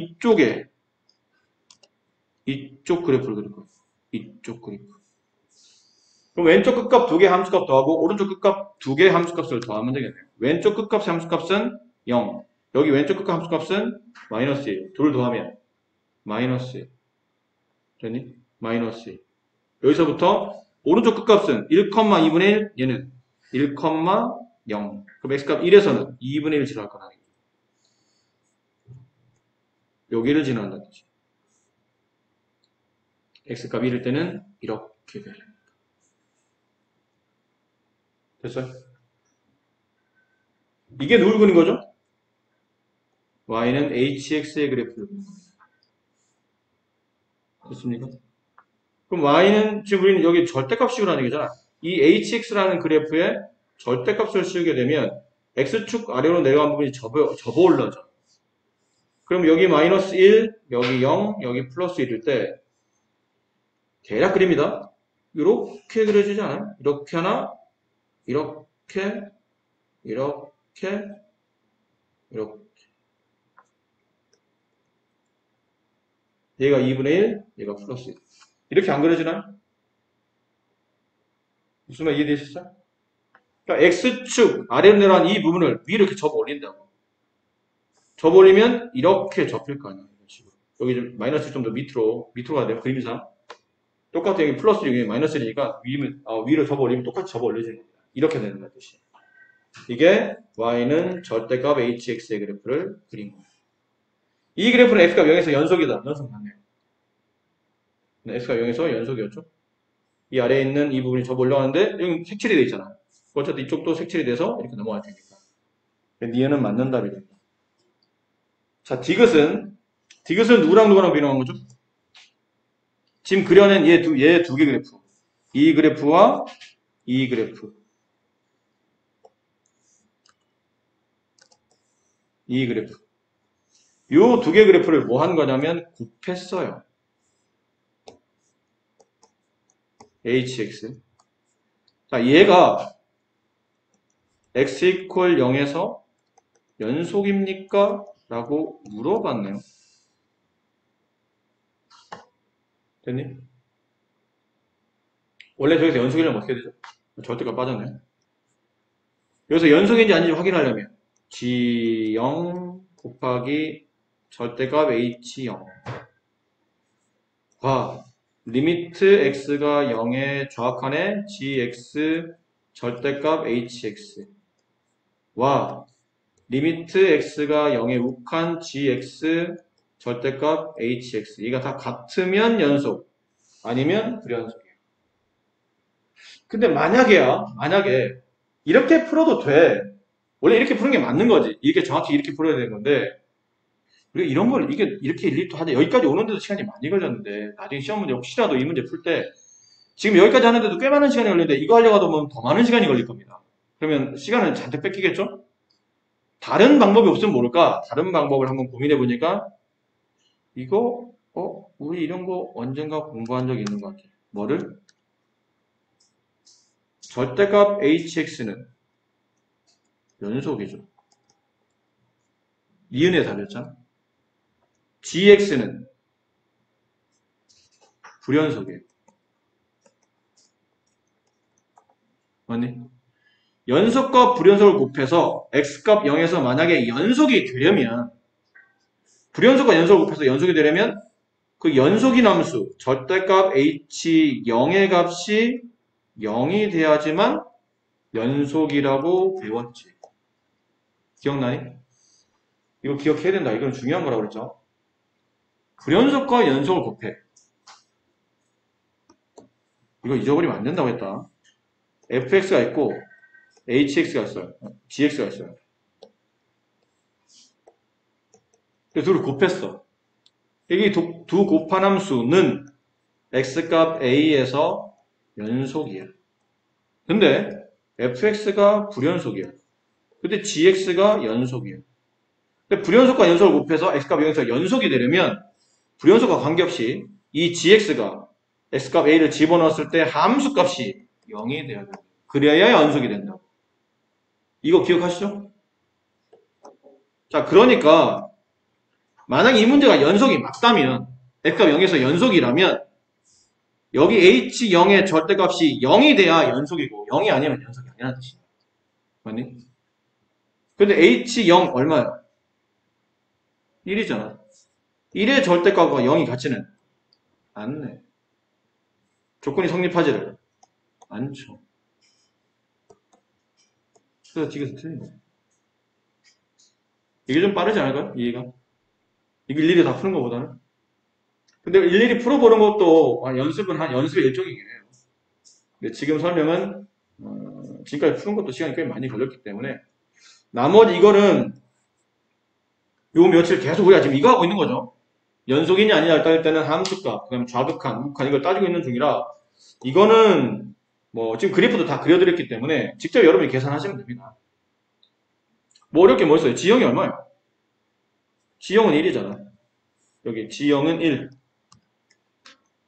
이쪽 그래프를 그릴 거예요. 이쪽 그래프. 그럼 왼쪽 끝값 두 개 함수값 더하고 오른쪽 끝값 두 개 함수값을 더하면 되겠네요. 왼쪽 끝값의 함수값은 0. 여기 왼쪽 끝값 함수값은 마이너스 1. 둘을 더하면 마이너스 1. 됐니? 마이너스 1. 여기서부터 오른쪽 끝값은 1,2분의 1. 얘는 1,0. 그럼 x값 1에서는 2분의 1을 지나갈 거다. 여기를 지나간다는 뜻이죠. x값 1일 때는 이렇게 돼요. 됐어요? 이게 누굴 그린 거죠? y는 hx의 그래프를 그린 겁니다. 됐습니까? 그럼 y는 지금 우리는 여기 절대값 씌우라는 얘기잖아. 이 hx라는 그래프에 절대값을 씌우게 되면 x축 아래로 내려간 부분이 접어 올라져. 그럼 여기 마이너스 1, 여기 0, 여기 플러스 1일 때 대략 그립니다. 이렇게 그려지지 않아요? 이렇게 하나, 이렇게, 이렇게, 이렇게. 얘가 2분의 1, 얘가 플러스 1. 이렇게 안 그려지나요? 무슨 말 이해되셨어요? 그러니까 X축 아래로 내려간 이 부분을 위로 이렇게 접어 올린다고. 접어 올리면 이렇게 접힐 거 아니에요. 이런 식으로. 여기 좀 마이너스 좀 더 밑으로 가야 돼요. 그림상. 똑같아. 여기 플러스 여기 마이너스 1이니까 위로 접어 올리면 똑같이 접어 올려지는 겁니다. 이렇게 되는 뜻이에요. 이게 y는 절대값 hx의 그래프를 그린 거예요. 이 그래프는 x값 0에서 연속이다. 연속 맞네요. x값 0에서 연속이었죠. 이 아래에 있는 이 부분이 접어 올라가는데 여기 색칠이 되어 있잖아. 어쨌든 이쪽도 색칠이 돼서 이렇게 넘어갈 테니까. 니은은 맞는 답이 됩니다. 자, 디귿은 누구랑 비교한 거죠? 지금 그려낸 얘 두 개 그래프. 이 그래프와 이 그래프. 이 그래프. 요 두 개 그래프를 뭐 한 거냐면 곱했어요. hx. 자, 얘가 x equal 0에서 연속입니까? 라고 물어봤네요. 됐니? 원래 저기서 연속이려면 어떻게 되죠? 절대값 빠졌네. 여기서 연속인지 아닌지 확인하려면 G0 곱하기 절대값 H0 과 리미트 x가 0에 좌악한의 gx 절대값 hx 와 리미트 x가 0에 욱한 gx 절대값 hx 이가 다 같으면 연속 아니면 불연속이에요. 근데 만약에 이렇게 풀어도 돼. 원래 이렇게 푸는 게 맞는 거지. 이게 정확히 이렇게 풀어야 되는 건데 우리가 이런 걸 이게 이렇게 일일이 또 하자. 여기까지 오는데도 시간이 많이 걸렸는데 나중에 시험 문제 혹시라도 이 문제 풀 때 지금 여기까지 하는데도 꽤 많은 시간이 걸리는데 이거 하려고 하다 보면 더 많은 시간이 걸릴 겁니다. 그러면 시간은 잔뜩 뺏기겠죠? 다른 방법이 없으면 모를까? 다른 방법을 한번 고민해 보니까 이거 우리 이런 거 언젠가 공부한 적 있는 것 같아. 뭐를? 절대값 hx는 연속이죠. 이은의 답이었잖아. gx는 불연속이에요. 맞니? 연속과 불연속을 곱해서 x값 0에서 만약에 연속이 되려면 불연속과 연속을 곱해서 연속이 되려면 그 연속인 함수 절대값 h0의 값이 0이 돼야지만 연속이라고 배웠지. 기억나니? 이거 기억해야 된다. 이건 중요한 거라고 그랬죠. 불연속과 연속을 곱해. 이거 잊어버리면 안 된다고 했다. fx가 있고 hx가 있어요. gx가 있어요. 그래서 둘을 곱했어. 여기 두 곱한 함수는 x값 a에서 연속이야. 근데 fx가 불연속이야. 근데 gx가 연속이야. 근데 불연속과 연속을 곱해서 x값 0에서 연속이 되려면 불연속과 관계없이 이 gx가 x값 a를 집어넣었을 때 함수값이 0이 돼야 돼. 그래야 연속이 된다고. 이거 기억하시죠? 자, 그러니까 만약에 이 문제가 연속이 맞다면 x값 0에서 연속이라면 여기 h0의 절대값이 0이 돼야 연속이고 0이 아니면 연속이 아니라는 뜻이야. 맞니? 근데 h0 얼마야? 1이잖아. 1의 절대값과 0이 같지는 않네. 조건이 성립하지를 않죠. 그래서 지금서 틀린 거야. 이게 좀 빠르지 않을까요? 이해가? 이거 일일이 다 푸는 것보다는. 근데 일일이 풀어보는 것도 연습의 일종이긴 해요. 근데 지금 설명은 지금까지 푸는 것도 시간이 꽤 많이 걸렸기 때문에 나머지 이거는 요 며칠 계속 우리가 지금 이거 하고 있는 거죠. 연속이냐 아니냐를 따질 때는 함수값, 그다음에 좌극한, 우극한 이걸 따지고 있는 중이라 이거는 뭐 지금 그래프도 다 그려드렸기 때문에 직접 여러분이 계산하시면 됩니다. 뭐 어렵게 뭐 있어요? G형이 얼마예요? G형은 1이잖아. 여기 G형은 1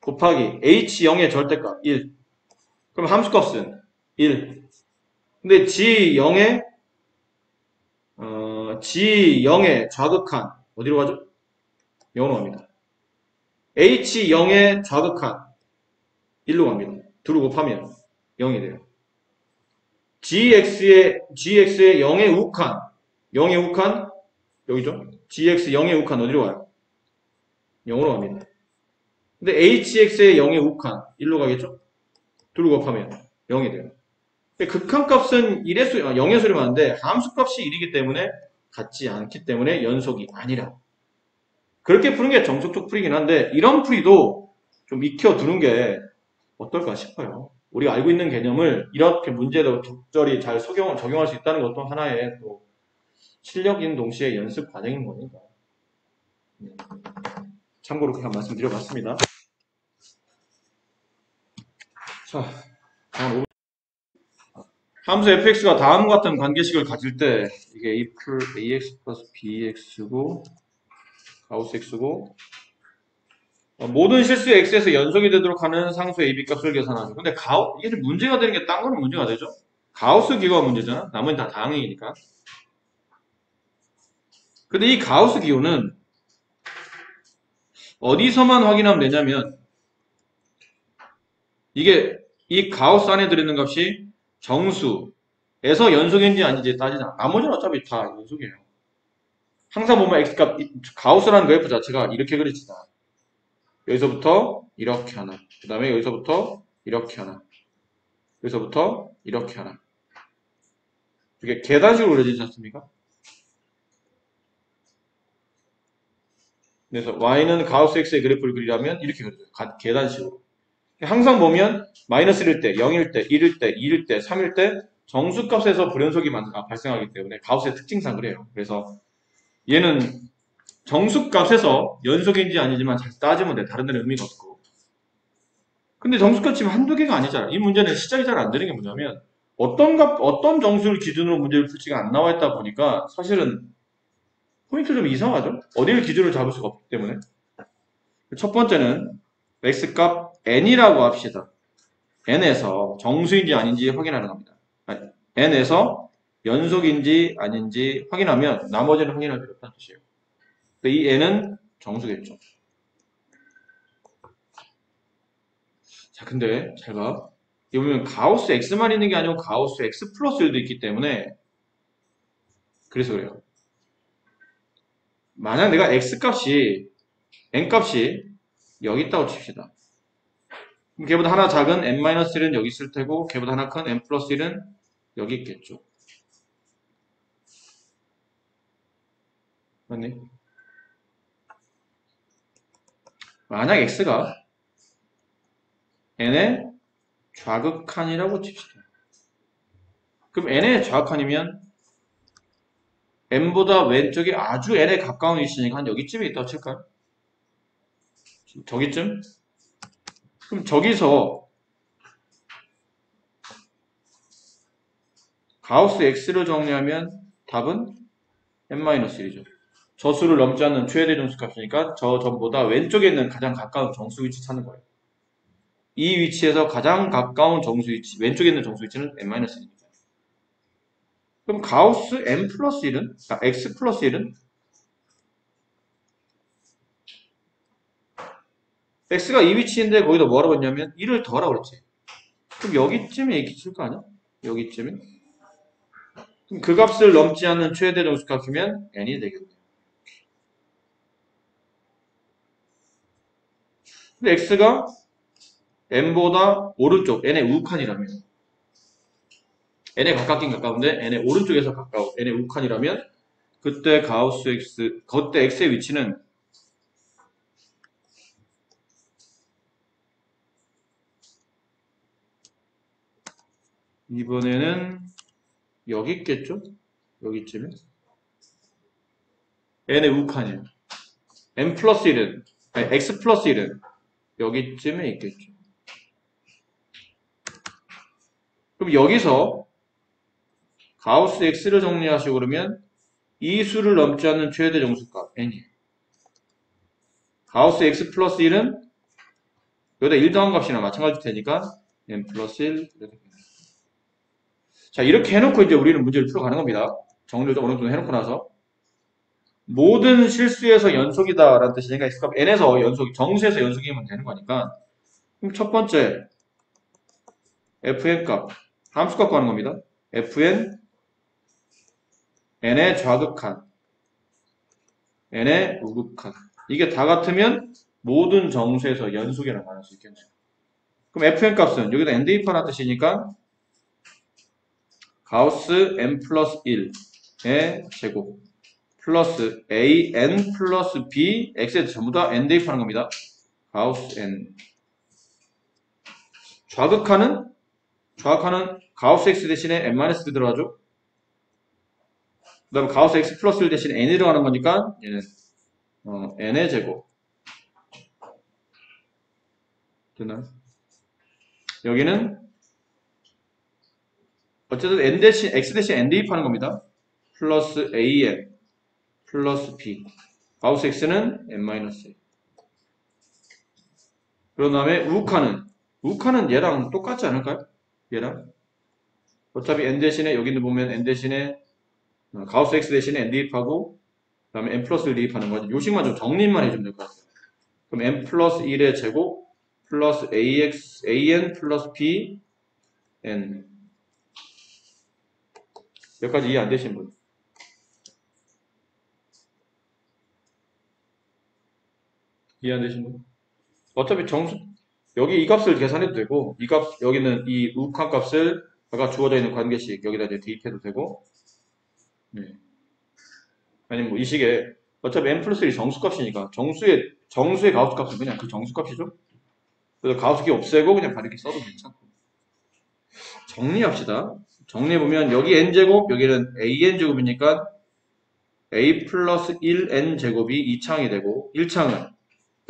곱하기 H0의 절대값 1. 그럼 함수값은 1. 근데 G0의 좌극한 어디로 가죠? 0으로 갑니다. H0의 좌극한 1로 갑니다. 2로 곱하면 0이 돼요. GX의 0의 우극한 0의 우극한 여기죠? GX 0의 우극한 어디로 가요? 0으로 갑니다. 근데 HX의 0의 우극한 1로 가겠죠? 2로 곱하면 0이 돼요. 극한값은 0의 소리 많은데 함수값이 1이기 때문에 같지 않기 때문에 연속이 아니라 그렇게 푸는 게 정석적 풀이긴 한데 이런 풀이도 좀 익혀두는 게 어떨까 싶어요. 우리가 알고 있는 개념을 이렇게 문제도 적절히 잘 적용할 수 있다는 것도 하나의 또 실력인 동시에 연습 과정인 거니까 참고로 그냥 말씀드려봤습니다. 자, 다음 함수 fx가 다음과 같은 관계식을 가질 때 이게 ax 플러스 bx고 가우스 x고 모든 실수 x에서 연속이 되도록 하는 상수 ab 값을 계산하죠. 근데 이게 좀 문제가 되는 게 딴 거는 문제가 되죠. 가우스 기호가 문제잖아. 나머지 다 다항이니까. 근데 이 가우스 기호는 어디서만 확인하면 되냐면 이게 이 가우스 안에 들어있는 값이 정수에서 연속인지 아닌지 따지자. 나머지는 어차피 다 연속이에요. 항상 보면 x값, 가우스라는 그래프 자체가 이렇게 그려지다. 여기서부터 이렇게 하나. 그 다음에 여기서부터 이렇게 하나. 여기서부터 이렇게 하나. 이게 계단식으로 그려지지 않습니까? 그래서 y는 가우스 x의 그래프를 그리려면 이렇게 그려져요. 계단식으로. 항상 보면 마이너스 1일 때, 0일 때, 1일 때, 2일 때, 3일 때 정수값에서 불연속이 발생하기 때문에 가우스의 특징상 그래요. 그래서 얘는 정수값에서 연속인지 아니지만 잘 따지면 돼. 다른 데는 의미가 없고. 근데 정수값이 한두 개가 아니잖아. 이 문제는 시작이 잘 안 되는 게 뭐냐면 어떤 정수를 기준으로 문제를 풀지가 안 나와 있다 보니까 사실은 포인트 좀 이상하죠? 어디를 기준으로 잡을 수가 없기 때문에. 첫 번째는 x값 n이라고 합시다. n에서 정수인지 아닌지 확인하는 겁니다. 아니, n에서 연속인지 아닌지 확인하면 나머지는 확인할 필요 없다는 뜻이에요. 이 n은 정수겠죠. 자, 근데 잘 봐. 여기 보면 가우스 x만 있는 게 아니고 가우스 x 플러스 1도 있기 때문에 그래서 그래요. 만약 내가 x값이 n값이 여기 있다고 칩시다. 그럼 걔보다 하나 작은 n-1은 여기 있을 테고 걔보다 하나 큰 n 플러스 1은 여기 있겠죠. 맞니? 만약 x가 n의 좌극한이라고 칩시다. 그럼 n의 좌극한이면 n보다 왼쪽이 아주 n에 가까운 위치니까 한 여기쯤에 있다고 칠까요? 저기쯤? 그럼 저기서 가우스 x를 정리하면 답은 n-1이죠. 저 수를 넘지 않는 최대 정수값이니까 저 점보다 왼쪽에 있는 가장 가까운 정수 위치 찾는 거예요. 이 위치에서 가장 가까운 정수 위치, 왼쪽에 있는 정수 위치는 n-1입니다. 그럼 가우스 n 플러스 1은, x 플러스 1은 x가 이 위치인데 거기다 뭐라고 했냐면 1을 더하라고 그랬지. 그럼 여기쯤에 있을 거 아니야? 여기쯤에? 그럼 그 값을 넘지 않는 최대 정수값이면 n이 되겠네요. 근데 x가 n보다 오른쪽, n의 우칸이라면 n에 가깝긴 가까운데 n의 오른쪽에서 가까워, n의 우칸이라면 그때 가우스 x, 그때 x의 위치는 이번에는 여기 있겠죠? 여기쯤에 n의 우칸이에요. n 플러스 1은, 아니, x 플러스 1은 여기쯤에 있겠죠. 그럼 여기서 가우스 x를 정리하시고 그러면 이 수를 넘지 않는 최대 정수값 n이에요. 가우스 x 플러스 1은 여기다 1 더한 값이나 마찬가지일 테니까 n 플러스 1 자, 이렇게 해놓고 이제 우리는 문제를 풀어가는 겁니다. 정리를 좀 어느 정도 해놓고 나서 모든 실수에서 연속이다 라는 뜻이니까 x값 n에서 연속, 정수에서 연속이면 되는 거니까 그럼 첫 번째 fn 값 함수 값 구하는 겁니다. fn n의 좌극한 n의 우극한 이게 다 같으면 모든 정수에서 연속이라고 말할 수 있겠네요. 그럼 fn 값은 여기다 n 대입하라는 뜻이니까 가우스 n 플러스 1의 제곱 플러스 a n 플러스 b x에 전부 다 n 대입하는 겁니다. 가우스 n 좌극하는 가우스 x 대신에 n-1 들어가죠. 그 다음에 가우스 x 플러스 1 대신에 n이 들어가는 거니까 얘는 n의 제곱 됐나요? 여기는 어쨌든 n 대신 x 대신 n 대입하는 겁니다. 플러스 an 플러스 b 가우스 x는 n-1 그런 다음에 우카는 얘랑 똑같지 않을까요? 얘랑 어차피 n 대신에 여기는 보면 n 대신에 가우스 x 대신에 n 대입하고 그 다음에 n 플러스 1 대입하는 거지. 요식만 좀 정리만 해주면 될 것 같아요. 그럼 n 플러스 1의 제곱 플러스 an 플러스 bn. 여기까지 이해 안 되신 분? 이해 안 되신 분? 어차피 여기 이 값을 계산해도 되고, 이 값, 여기는 이 우칸 값을 아까 주어져 있는 관계식 여기다 이제 대입해도 되고, 네. 아니면 뭐 이 식에 어차피 n 플러스 1이 정수값이니까 정수의 가우스 값은 그냥 그 정수값이죠. 그래서 가우스키 없애고 그냥 바로 이렇게 써도 괜찮고. 정리합시다. 정리해보면 여기 n제곱, 여기는 an제곱이니까 a 플러스 1n제곱이 2창이 되고 1창은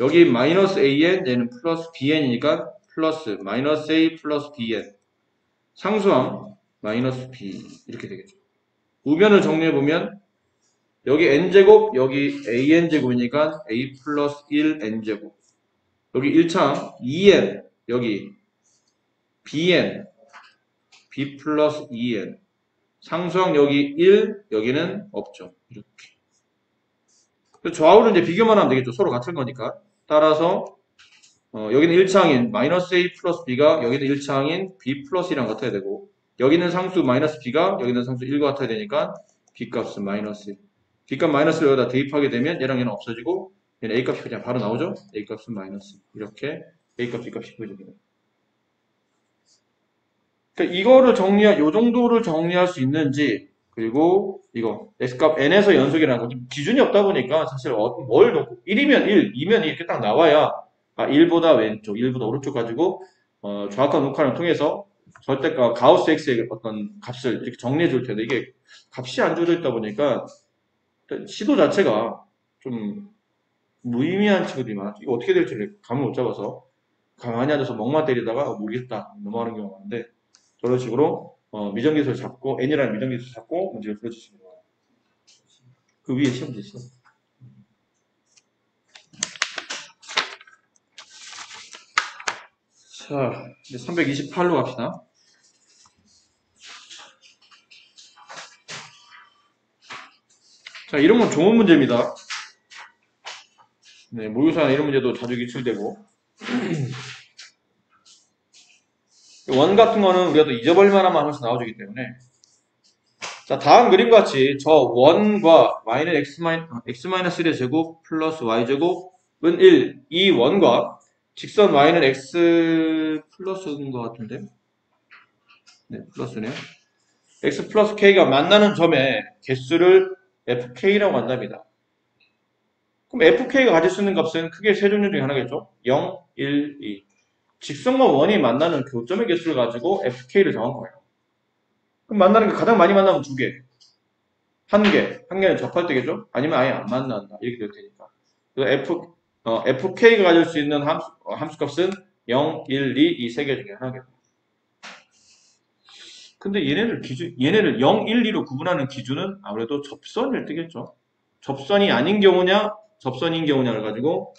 여기 마이너스 an, 얘는 플러스 bn이니까 플러스 마이너스 a 플러스 bn. 상수항 마이너스 b 이렇게 되겠죠. 우변을 정리해보면 여기 n제곱, 여기 an제곱이니까 a 플러스 1n제곱. 여기 1창 2n, 여기 bn, b 플러스 2n. 상수항 여기 1, 여기는 없죠. 이렇게. 좌우를 이제 비교만 하면 되겠죠. 서로 같은 거니까. 따라서 여기는 1창인 마이너스 a 플러스 b가 여기는 1창인 b 플러스 1이랑 같아야 되고, 여기는 상수 마이너스 b가 여기는 상수 1과 같아야 되니까 b 값은 마이너스 1. b 값 마이너스를 여기다 대입하게 되면 얘랑 얘는 없어지고 얘는 a 값이 그냥 바로 나오죠. a 값은 마이너스 1. 이렇게 a 값, b 값이 보여집니다. 그러니까 이거를 요 정도를 정리할 수 있는지, 그리고 이거 x값 n에서 연속이라는 건 기준이 없다 보니까 사실 뭘 놓고 1이면 1, 2면 2 이렇게 딱 나와야 1보다 왼쪽, 1보다 오른쪽 가지고 정확한 녹화를 통해서 절대값 가우스 x의 어떤 값을 이렇게 정리해 줄 텐데, 이게 값이 안 주어져 있다 보니까 시도 자체가 좀 무의미한 친구들이 많아. 이거 어떻게 될지 감을 못 잡아서 가만히 앉아서 멍만 때리다가 모르겠다 넘어가는 경우가 많은데, 저런 식으로 미정계수를 잡고 n이라는 미정계수를 잡고 문제를 풀어주시면 돼요. 그 위에 시험지 있어. 자, 이제 328로 갑시다. 자, 이런 건 좋은 문제입니다. 네, 모의고사나 이런 문제도 자주 기출되고. 원 같은 거는 우리가 또 잊어버릴 만한 하면서 나와주기 때문에. 자, 다음 그림과 같이 저 원과 y는 x-1의 제곱 플러스 y제곱은 1. 이 원과 직선 y는 x 플러스인 것 같은데. 네, 플러스네요. x 플러스 k가 만나는 점의 개수를 fk라고 한답니다. 그럼 fk가 가질 수 있는 값은 크게 세 종류 중에 하나겠죠? 0, 1, 2. 직선과 원이 만나는 교점의 개수를 가지고 fk를 정한 거예요. 그럼 만나는 게 가장 많이 만나면 2개. 한 개는 접할 때겠죠? 아니면 아예 안 만난다. 이렇게 될 테니까. 그래서 fk가 가질 수 있는 함수값은 0, 1, 2, 이 세 개 중에 하나겠죠. 근데 얘네를 0, 1, 2로 구분하는 기준은 아무래도 접선일 때겠죠. 접선이 아닌 경우냐, 접선인 경우냐를 가지고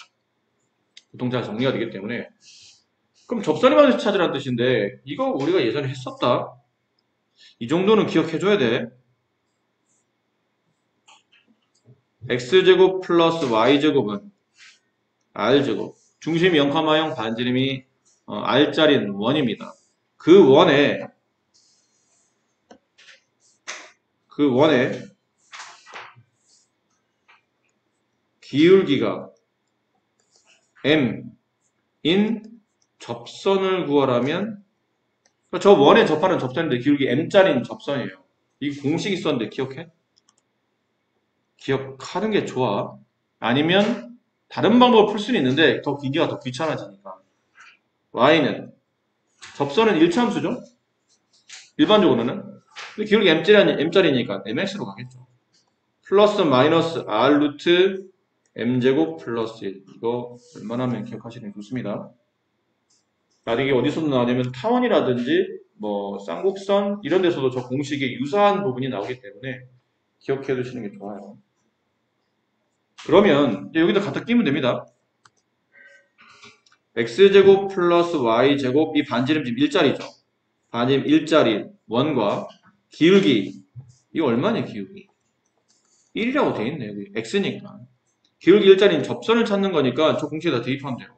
보통 잘 정리가 되기 때문에. 그럼 접선의 방식 찾으라는 뜻인데, 이거 우리가 예전에 했었다. 이 정도는 기억해줘야 돼. x제곱 플러스 y제곱은 r제곱. 중심이 0,0, 반지름이 r짜리는 원입니다. 그 원에 기울기가 m인 접선을 구하라면, 저 원에 접하는 접선인데 기울기 m짜리인 접선이에요. 이 공식 있었는데 기억해? 기억하는 게 좋아. 아니면 다른 방법을 풀 수는 있는데 더 기기가 더 귀찮아지니까. y는 접선은 일차함수죠? 일반적으로는. 근데 기울기 m짜리니까 mx로 가겠죠. 플러스 마이너스 r 루트 m제곱 플러스 1. 이거 웬만하면 기억하시는 게 좋습니다. 나중에 어디서도 나오냐면 타원이라든지 뭐 쌍곡선 이런 데서도 저 공식에 유사한 부분이 나오기 때문에 기억해 두시는 게 좋아요. 그러면 여기다 갖다 끼면 됩니다. x제곱 플러스 y제곱, 이 반지름 지금 1짜리죠. 반지름 1짜리 원과 기울기, 이거 얼마냐 기울기? 1이라고 돼 있네. 여기 x니까. 기울기 1짜리는 접선을 찾는 거니까 저 공식에다 대입하면 돼요.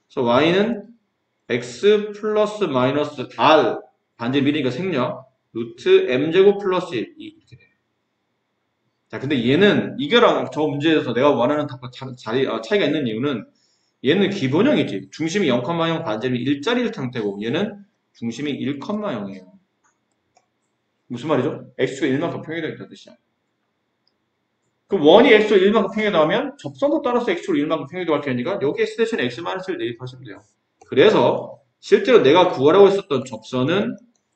그래서 y는 x 플러스 마이너스 r 반지 미리니까 생략 루트 m제곱 플러스 1 이렇게 돼요. 자, 근데 얘는 이거랑 저 문제에서 내가 원하는 답과 차이가 있는 이유는 얘는 기본형이지. 중심이 0,0 반지름이 1짜리 형태고 얘는 중심이 1,0이에요. 무슨 말이죠? x가 1만큼 평행되겠다는 뜻이야. 그럼 원이 x로 1만큼 평행하면 접선도 따라서 x로 1만큼 평행될 테니까 여기 x 대신에 x-1 대입하시면 돼요. 그래서 실제로 내가 구하라고 했었던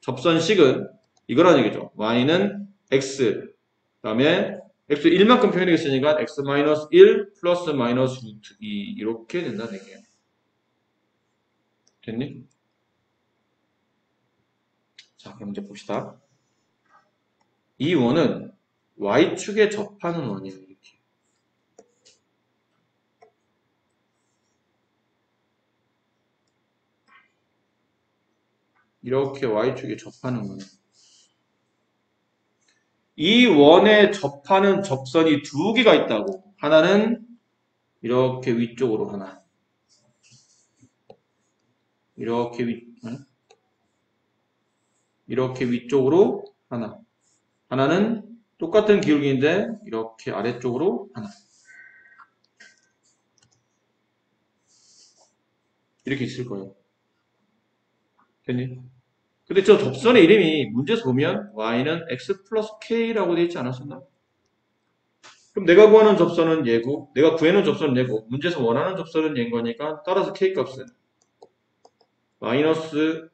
접선식은 이거라는 얘기죠. y는 x, 그 다음에 x 1만큼 평행되겠으니까 x-1 플러스 마이너스 루트 2 이렇게 된다는 얘기예요. 됐니? 자, 그럼 이제 봅시다. 이 원은 y축에 접하는 원이에요. 이렇게. 이렇게 y축에 접하는 원이에요. 이 원에 접하는 접선이 두 개가 있다고. 하나는 이렇게 위쪽으로 하나. 이렇게 위쪽으로 하나. 하나는 똑같은 기울기인데 이렇게 아래쪽으로 하나. 이렇게 있을 거예요. 됐니? 근데 저 접선의 이름이 문제에서 보면 y는 x 플러스 k라고 되어 있지 않았었나? 그럼 내가 구하는 접선은 얘고 내가 구해놓은 접선은 얘고 문제에서 원하는 접선은 얘인 거니까 따라서 k 값은 마이너스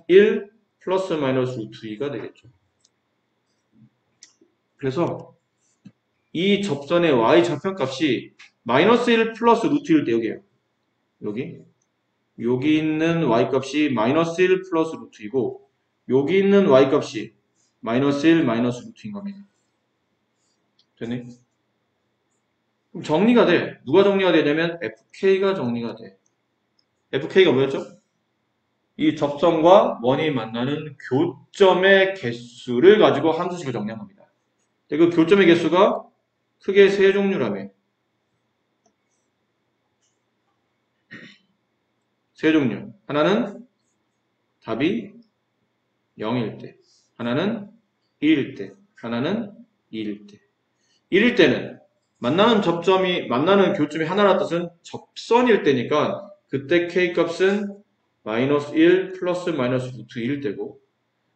1 플러스 마이너스 루트 2가 되겠죠. 그래서 이 접선의 y 절편값이 마이너스 1 플러스 루트 1일 때 여기에요. 여기 있는 y값이 마이너스 1 플러스 루트 2고 여기 있는 y값이 마이너스 1 마이너스 루트인 겁니다. 됐니? 그럼 정리가 돼. 누가 정리가 되냐면 fk가 정리가 돼. fk가 뭐였죠? 이 접선과 원이 만나는 교점의 개수를 가지고 함수식을 정리한 겁니다. 그 교점의 개수가 크게 세 종류라며. 세 종류. 하나는 답이 0일 때, 하나는 1일 때, 하나는 2일 때. 1일 때는 만나는 교점이 하나라는 뜻은 접선일 때니까 그때 k값은 마이너스 1 플러스 마이너스 루트 1일 때고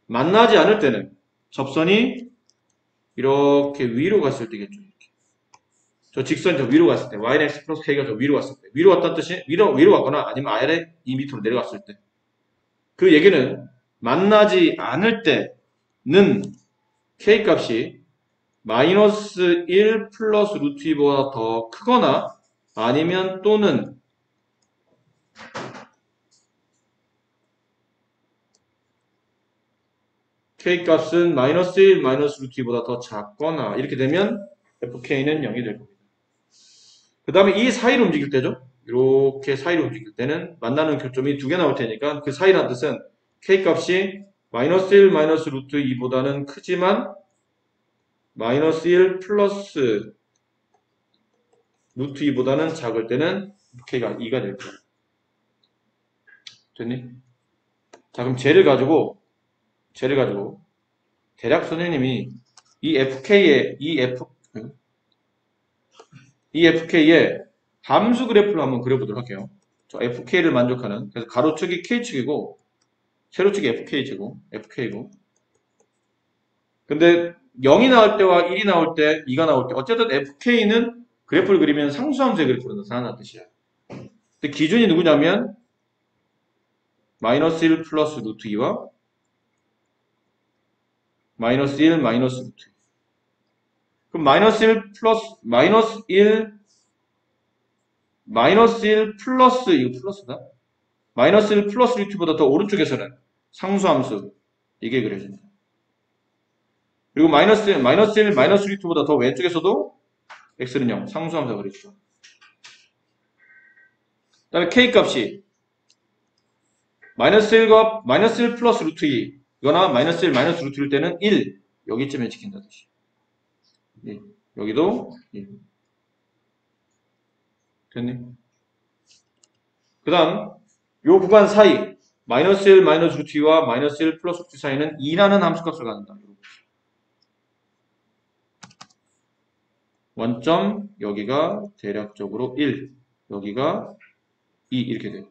만나지 않을 때는 접선이 이렇게 위로 갔을 때겠죠. 저 직선이 저 위로 갔을 때 y는 x 플러스 k가 저 위로 갔을 때 위로 갔다는 뜻이 위로 갔거나 아니면 아래 2m로 내려갔을 때 그 얘기는 만나지 않을 때는 k값이 마이너스 1 플러스 루트 2보다 더 크거나 아니면 또는 k값은 마이너스 1 마이너스 루트 2보다 더 작거나 이렇게 되면 fk는 0이 될 겁니다. 그 다음에 이 사이로 움직일 때죠. 이렇게 사이로 움직일 때는 만나는 교점이 두 개 나올 테니까 그 사이라는 뜻은 k값이 마이너스 1 마이너스 루트 2보다는 크지만 마이너스 1 플러스 루트 2보다는 작을 때는 k가 2가 될 거예요. 됐니? 자, 그럼 쟤를 가지고 대략 선생님이 이 fk의 함수 그래프를 한번 그려보도록 할게요. 저 fk를 만족하는, 그래서 가로축이 k축이고 세로축이 fk고 근데 0이 나올 때와 1이 나올 때, 2가 나올 때 어쨌든 fk는 그래프를 그리면 상수함수의 그래프로 나타난다는 뜻이야. 근데 기준이 누구냐면 마이너스 1 플러스 루트 2와 마이너스 1 마이너스 루트 2. 그럼 마이너스 1 플러스 이거 플러스다? 마이너스 1 플러스 루트보다 더 오른쪽에서는 상수함수 이게 그려집니다. 그리고 마이너스 1 마이너스 루트보다 더 왼쪽에서도 x는 0 상수함수가 그려지죠. 그 다음에 k값이 마이너스 1 플러스 루트 2 이거나 마이너스 1 마이너스 루트 1일 때는 1 여기쯤에 지킨다 뜻이. 1. 여기도 1. 됐니? 그 다음 요 구간 사이 마이너스 1 마이너스 루트 2와 마이너스 1 플러스 루트 2 사이는 2라는 함수값을 갖는다. 원점 여기가 대략적으로 1, 여기가 2 이렇게 돼요.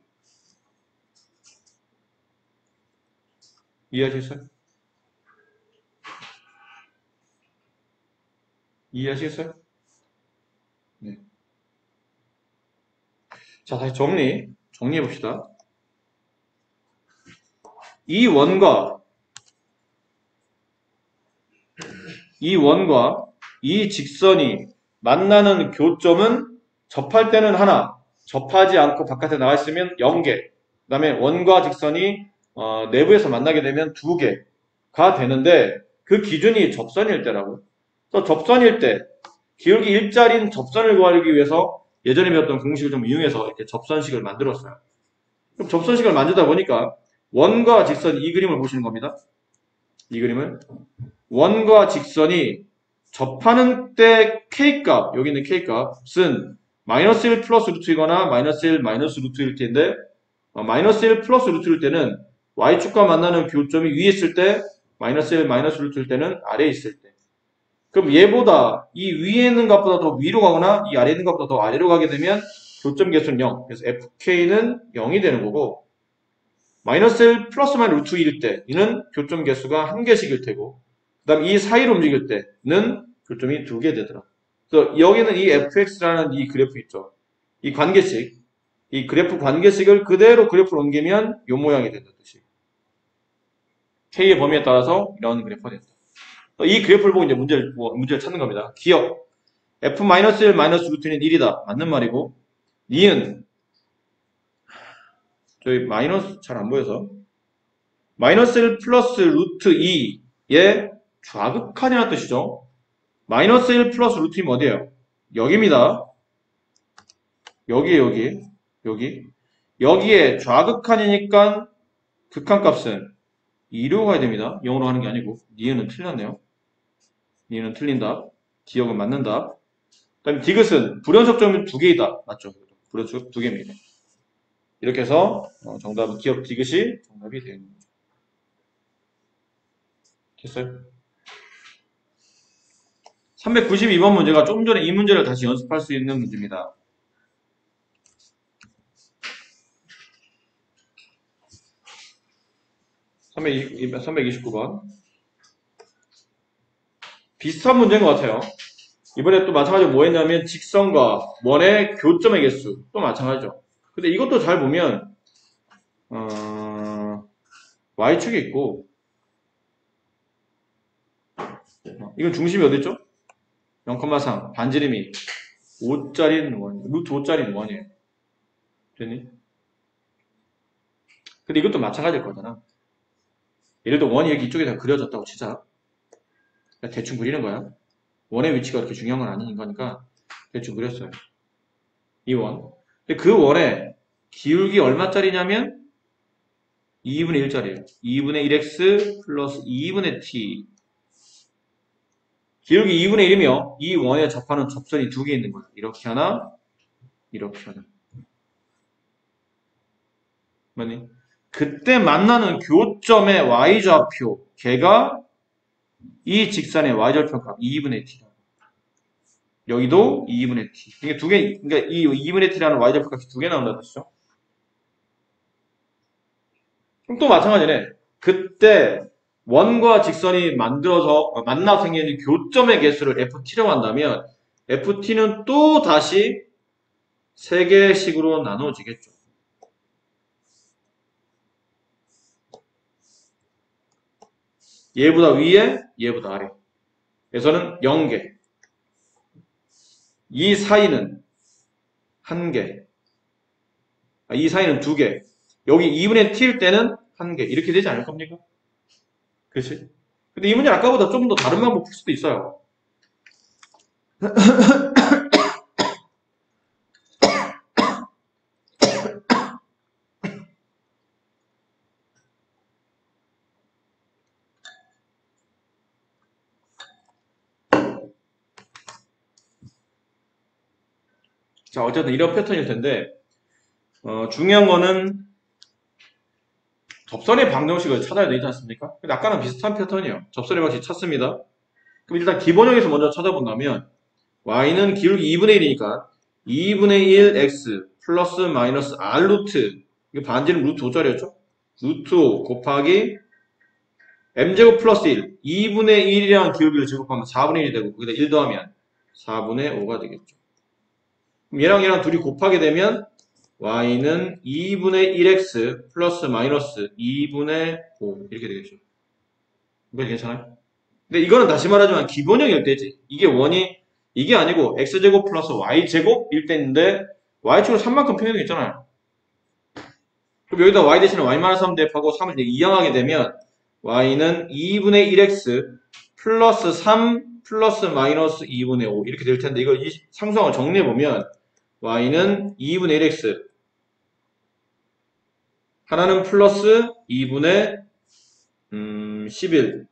이해하시겠어요? 이해하시겠어요? 네. 자, 다시 정리해 봅시다. 이 원과 이 직선이 만나는 교점은 접할 때는 하나, 접하지 않고 바깥에 나와 있으면 0개. 그 다음에 원과 직선이 내부에서 만나게 되면 2개가 되는데 그 기준이 접선일 때라고요. 그래서 접선일 때 기울기 일자리인 접선을 구하기 위해서 예전에 배웠던 공식을 좀 이용해서 이렇게 접선식을 만들었어요. 그럼 접선식을 만들다 보니까 원과 직선 이 그림을 보시는 겁니다. 이 그림을 원과 직선이 접하는 때 K값, 여기 있는 K값은 마이너스 1 플러스 루트이거나 마이너스 1 마이너스 루트일 텐데 마이너스 1 플러스 루트일 때는 Y축과 만나는 교점이 위에 있을 때 마이너스 1 마이너스 루트일 때는 아래에 있을 때 그럼 얘보다 이 위에 있는 값보다 더 위로 가거나 이 아래에 있는 값보다 더 아래로 가게 되면 교점 개수는 0. 그래서 FK는 0이 되는 거고 마이너스 1 플러스 마이너스 루트 1일 때 이는 교점 개수가 1개씩일 테고 그 다음 이 사이로 움직일 때는 교점이 2개 되더라. 그래서 여기는 이 fx라는 이 그래프 있죠. 이 관계식, 이 그래프 관계식을 그대로 그래프로 옮기면 이 모양이 된다는 뜻이. k의 범위에 따라서 이런 그래프가 된다. 이 그래프를 보고 이제 문제를 찾는 겁니다. 기억. f-1 마이너스 루트는 1이다. 맞는 말이고, 니은, 저희 마이너스 잘 안 보여서, 마이너스 1 플러스 루트 2의 좌극한이라는 뜻이죠. 마이너스 1 플러스 루트 2는 어디예요? 여기입니다. 여기. 여기에 좌극한이니까 극한값은 2로 가야 됩니다. 0으로 하는 게 아니고, 니은은 틀렸네요. 니은은 틀린다. 기억은 맞는다. 그 다음에 디귿은 불연속점이 2개이다. 맞죠? 불연속 2개입니다. 이렇게 해서 정답은 기억 디귿이 정답이 되는 거죠. 됐어요? 392번 문제가 조금 전에 이 문제를 다시 연습할 수 있는 문제입니다. (329) 329번 비슷한 문제인 것 같아요. 이번에 또 마찬가지로 뭐 했냐면 직선과 원의 교점의 개수 또 마찬가지죠. 근데 이것도 잘 보면 Y축이 있고 이건 중심이 어디 있죠? 0,3 반지름이 5짜리는 원, 루트 5짜리는 원이에요. 됐니? 근데 이것도 마찬가지일 거잖아. 예를 들어 원이 이렇게 이쪽에다 그려졌다고 치자. 그러니까 대충 그리는 거야. 원의 위치가 그렇게 중요한 건 아닌 거니까 대충 그렸어요. 이 원. 근데 그 원의 기울기 얼마짜리냐면 2분의 1짜리예요. 2분의 1x 플러스 2분의 t. 기울기 2분의 1이며 이 원에 접하는 접선이 2개 있는 거야. 이렇게 하나, 이렇게 하나. 뭐니? 그때 만나는 교점의 y좌표, 걔가 이 직선의 y절편값 2분의 t다. 여기도 2분의 t. 이게 두 개, 그러니까 이 2분의 t라는 y절편값이 2개 나온다는 뜻이죠. 그럼 또 마찬가지네. 그때 원과 직선이 만나서 생기는 교점의 개수를 ft라고 한다면 ft는 또 다시 3개씩으로 나눠지겠죠. 얘보다 위에, 얘보다 아래. 그래서는 0개. 이 사이는 1개. 이 사이는 2개. 여기 2분의 t일 때는 1개. 이렇게 되지 않을 겁니까? 그렇지? 근데 이 문제 아까보다 좀 더 다른 방법 풀 수도 있어요. 자, 어쨌든 이런 패턴일 텐데, 중요한 거는 접선의 방정식을 찾아야 되지 않습니까? 근데 아까는 비슷한 패턴이에요. 접선의 방식 찾습니다. 그럼 일단 기본형에서 먼저 찾아본다면 y는 기울기 2분의 1이니까 2분의 1 x 플러스 마이너스 r 루트, 이게 반지름 루트 5짜리였죠? 루트 5 곱하기 m제곱 플러스 1, 2분의 1이라는 기울기를 제곱하면 4분의 1이 되고 거기다 1 더하면 4분의 5가 되겠죠. 그럼 얘랑 둘이 곱하게 되면 y는 2분의 1x 플러스 마이너스 2분의 5 이렇게 되겠죠. 이거 괜찮아요? 근데 이거는 다시 말하지만 기본형일 때지. 이게 아니고 x제곱 플러스 y제곱일 때인데 y축으로 3만큼 평형했잖아요. 그럼 여기다 y 대신에 y-3 대입하고 3을 이제 이항하게 되면 y는 2분의 1x 플러스 3 플러스 마이너스 2분의 5 이렇게 될 텐데 이걸 이 상수항을 정리해보면 y는 2분의 1x 하나는 플러스 2분의 11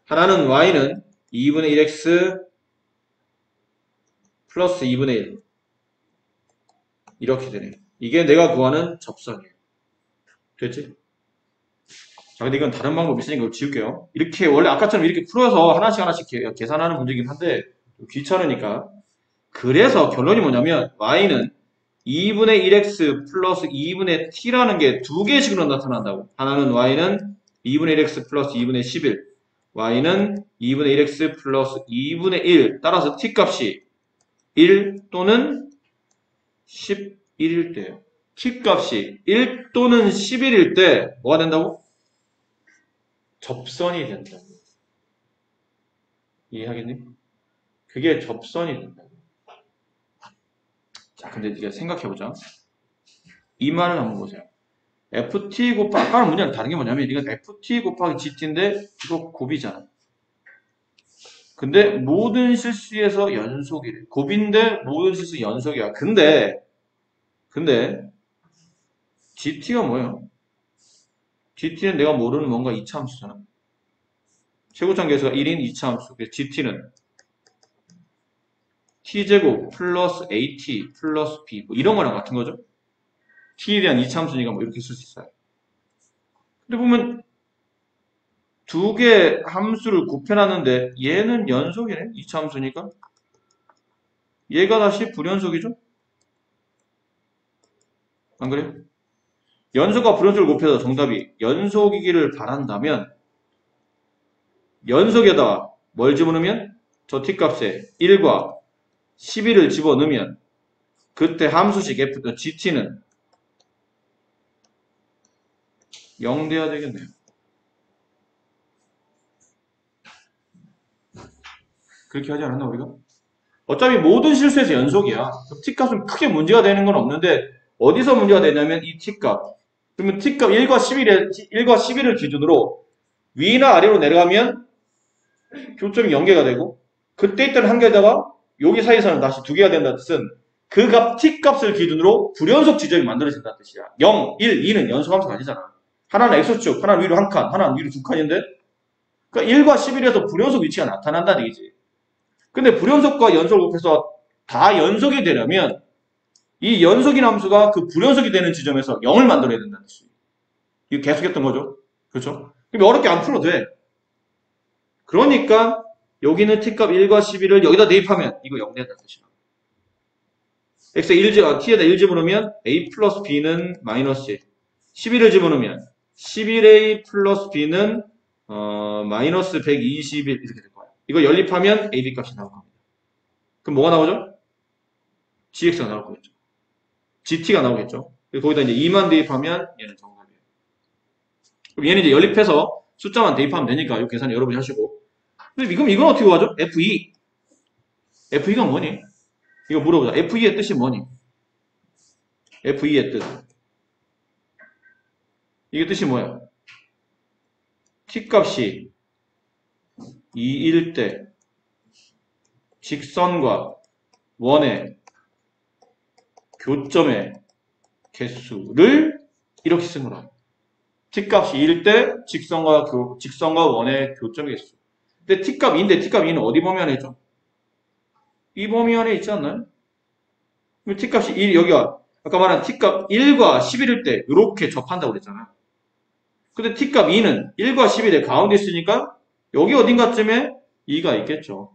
하나는 y는 2분의 1x 플러스 2분의 1 이렇게 되네. 이게 내가 구하는 접선이에요. 됐지? 자, 근데 이건 다른 방법이 있으니까 이거 지울게요. 이렇게 원래 아까처럼 이렇게 풀어서 하나씩 계산하는 문제긴 한데 귀찮으니까. 그래서 결론이 뭐냐면 y는 2분의 1x 플러스 2분의 t라는 게 두 개식으로 나타난다고. 하나는 y는 2분의 1x 플러스 2분의 11 y는 2분의 1x 플러스 2분의 1 따라서 t 값이 1 또는 11일 때예요. t 값이 1 또는 11일 때 뭐가 된다고? 접선이 된다고. 이해하겠니? 그게 접선이 된다고. 자, 근데 이제 생각해보자. 이 말을 한번 보세요. ft 곱하기 아까는 문제랑 다른 게 뭐냐면 이건 ft 곱하기 gt인데 이거 곱이잖아. 근데 모든 실수에서 연속이래. 곱인데 모든 실수 연속이야. 근데 gt가 뭐예요? gt는 내가 모르는 뭔가 이차함수잖아. 최고점 계수가 1인 이차함수. 그래서 gt는 t제곱 플러스 at 플러스 b 뭐 이런 거랑 같은 거죠. t에 대한 이차함수니까 뭐 이렇게 쓸 수 있어요. 근데 보면 두 개 함수를 곱해놨는데 얘는 연속이네. 이차함수니까. 얘가 다시 불연속이죠? 안 그래요? 연속과 불연속을 곱해서 정답이 연속이기를 바란다면 연속에다가 뭘 집어넣으면 저 t값에 1과 11을 집어넣으면 그때 함수식 gt는 0 돼야 되겠네요. 그렇게 하지 않았나 우리가? 어차피 모든 실수에서 연속이야. t값은 크게 문제가 되는 건 없는데 어디서 문제가 되냐면 이 t값. 그러면 t값 1과 11을 기준으로 위나 아래로 내려가면 교점이 0개가 되고 그때 있던 한 개에다가 여기 사이에서는 다시 2개가 된다는 뜻은 그 값 t값을 기준으로 불연속 지점이 만들어진다는 뜻이야. 0, 1, 2는 연속함수가 아니잖아. 하나는 x축, 하나는 위로 한 칸, 하나는 위로 두 칸인데 그러니까 1과 11에서 불연속 위치가 나타난다는 얘기지. 근데 불연속과 연속을 곱해서 다 연속이 되려면 이 연속인 함수가 그 불연속이 되는 지점에서 0을 만들어야 된다는 뜻이에요. 이거 계속했던 거죠. 그렇죠? 그럼 어렵게 안 풀어도 돼. 그러니까 여기는 t값 1과 11을 여기다 대입하면 이거 0 된다는 뜻이야. x에 t에다 1 집어넣으면 a 플러스 b는 마이너스 1. 11을 집어넣으면 11a 플러스 b는 마이너스 121 이렇게 될 거야. 이거 연립하면 ab 값이 나올 겁니다. 그럼 뭐가 나오죠? gx가 나올 거겠죠. gt가 나오겠죠. 거기다 이제 2만 대입하면 얘는 정답이에요. 그럼 얘는 이제 연립해서 숫자만 대입하면 되니까 이 계산 여러분이 하시고. 근데 이건 어떻게 구하죠? F2. F2가 뭐니? 이거 물어보자. F2의 뜻이 뭐니? F2의 뜻. 이게 뜻이 뭐야? t값이 2일 때 직선과 원의 교점의 개수를 이렇게 쓴 거라. t값이 2일 때 직선과 원의 교점의 개수. 근데 t값 2인데 t값 2는 어디 범위 안에 있죠? 이 범위 안에 있지 않나요? 그럼 t값이 1, 여기가 아까 말한 t값 1과 11일 때 이렇게 접한다고 그랬잖아요. 근데 t값 2는 1과 11의 가운데 있으니까 여기 어딘가쯤에 2가 있겠죠.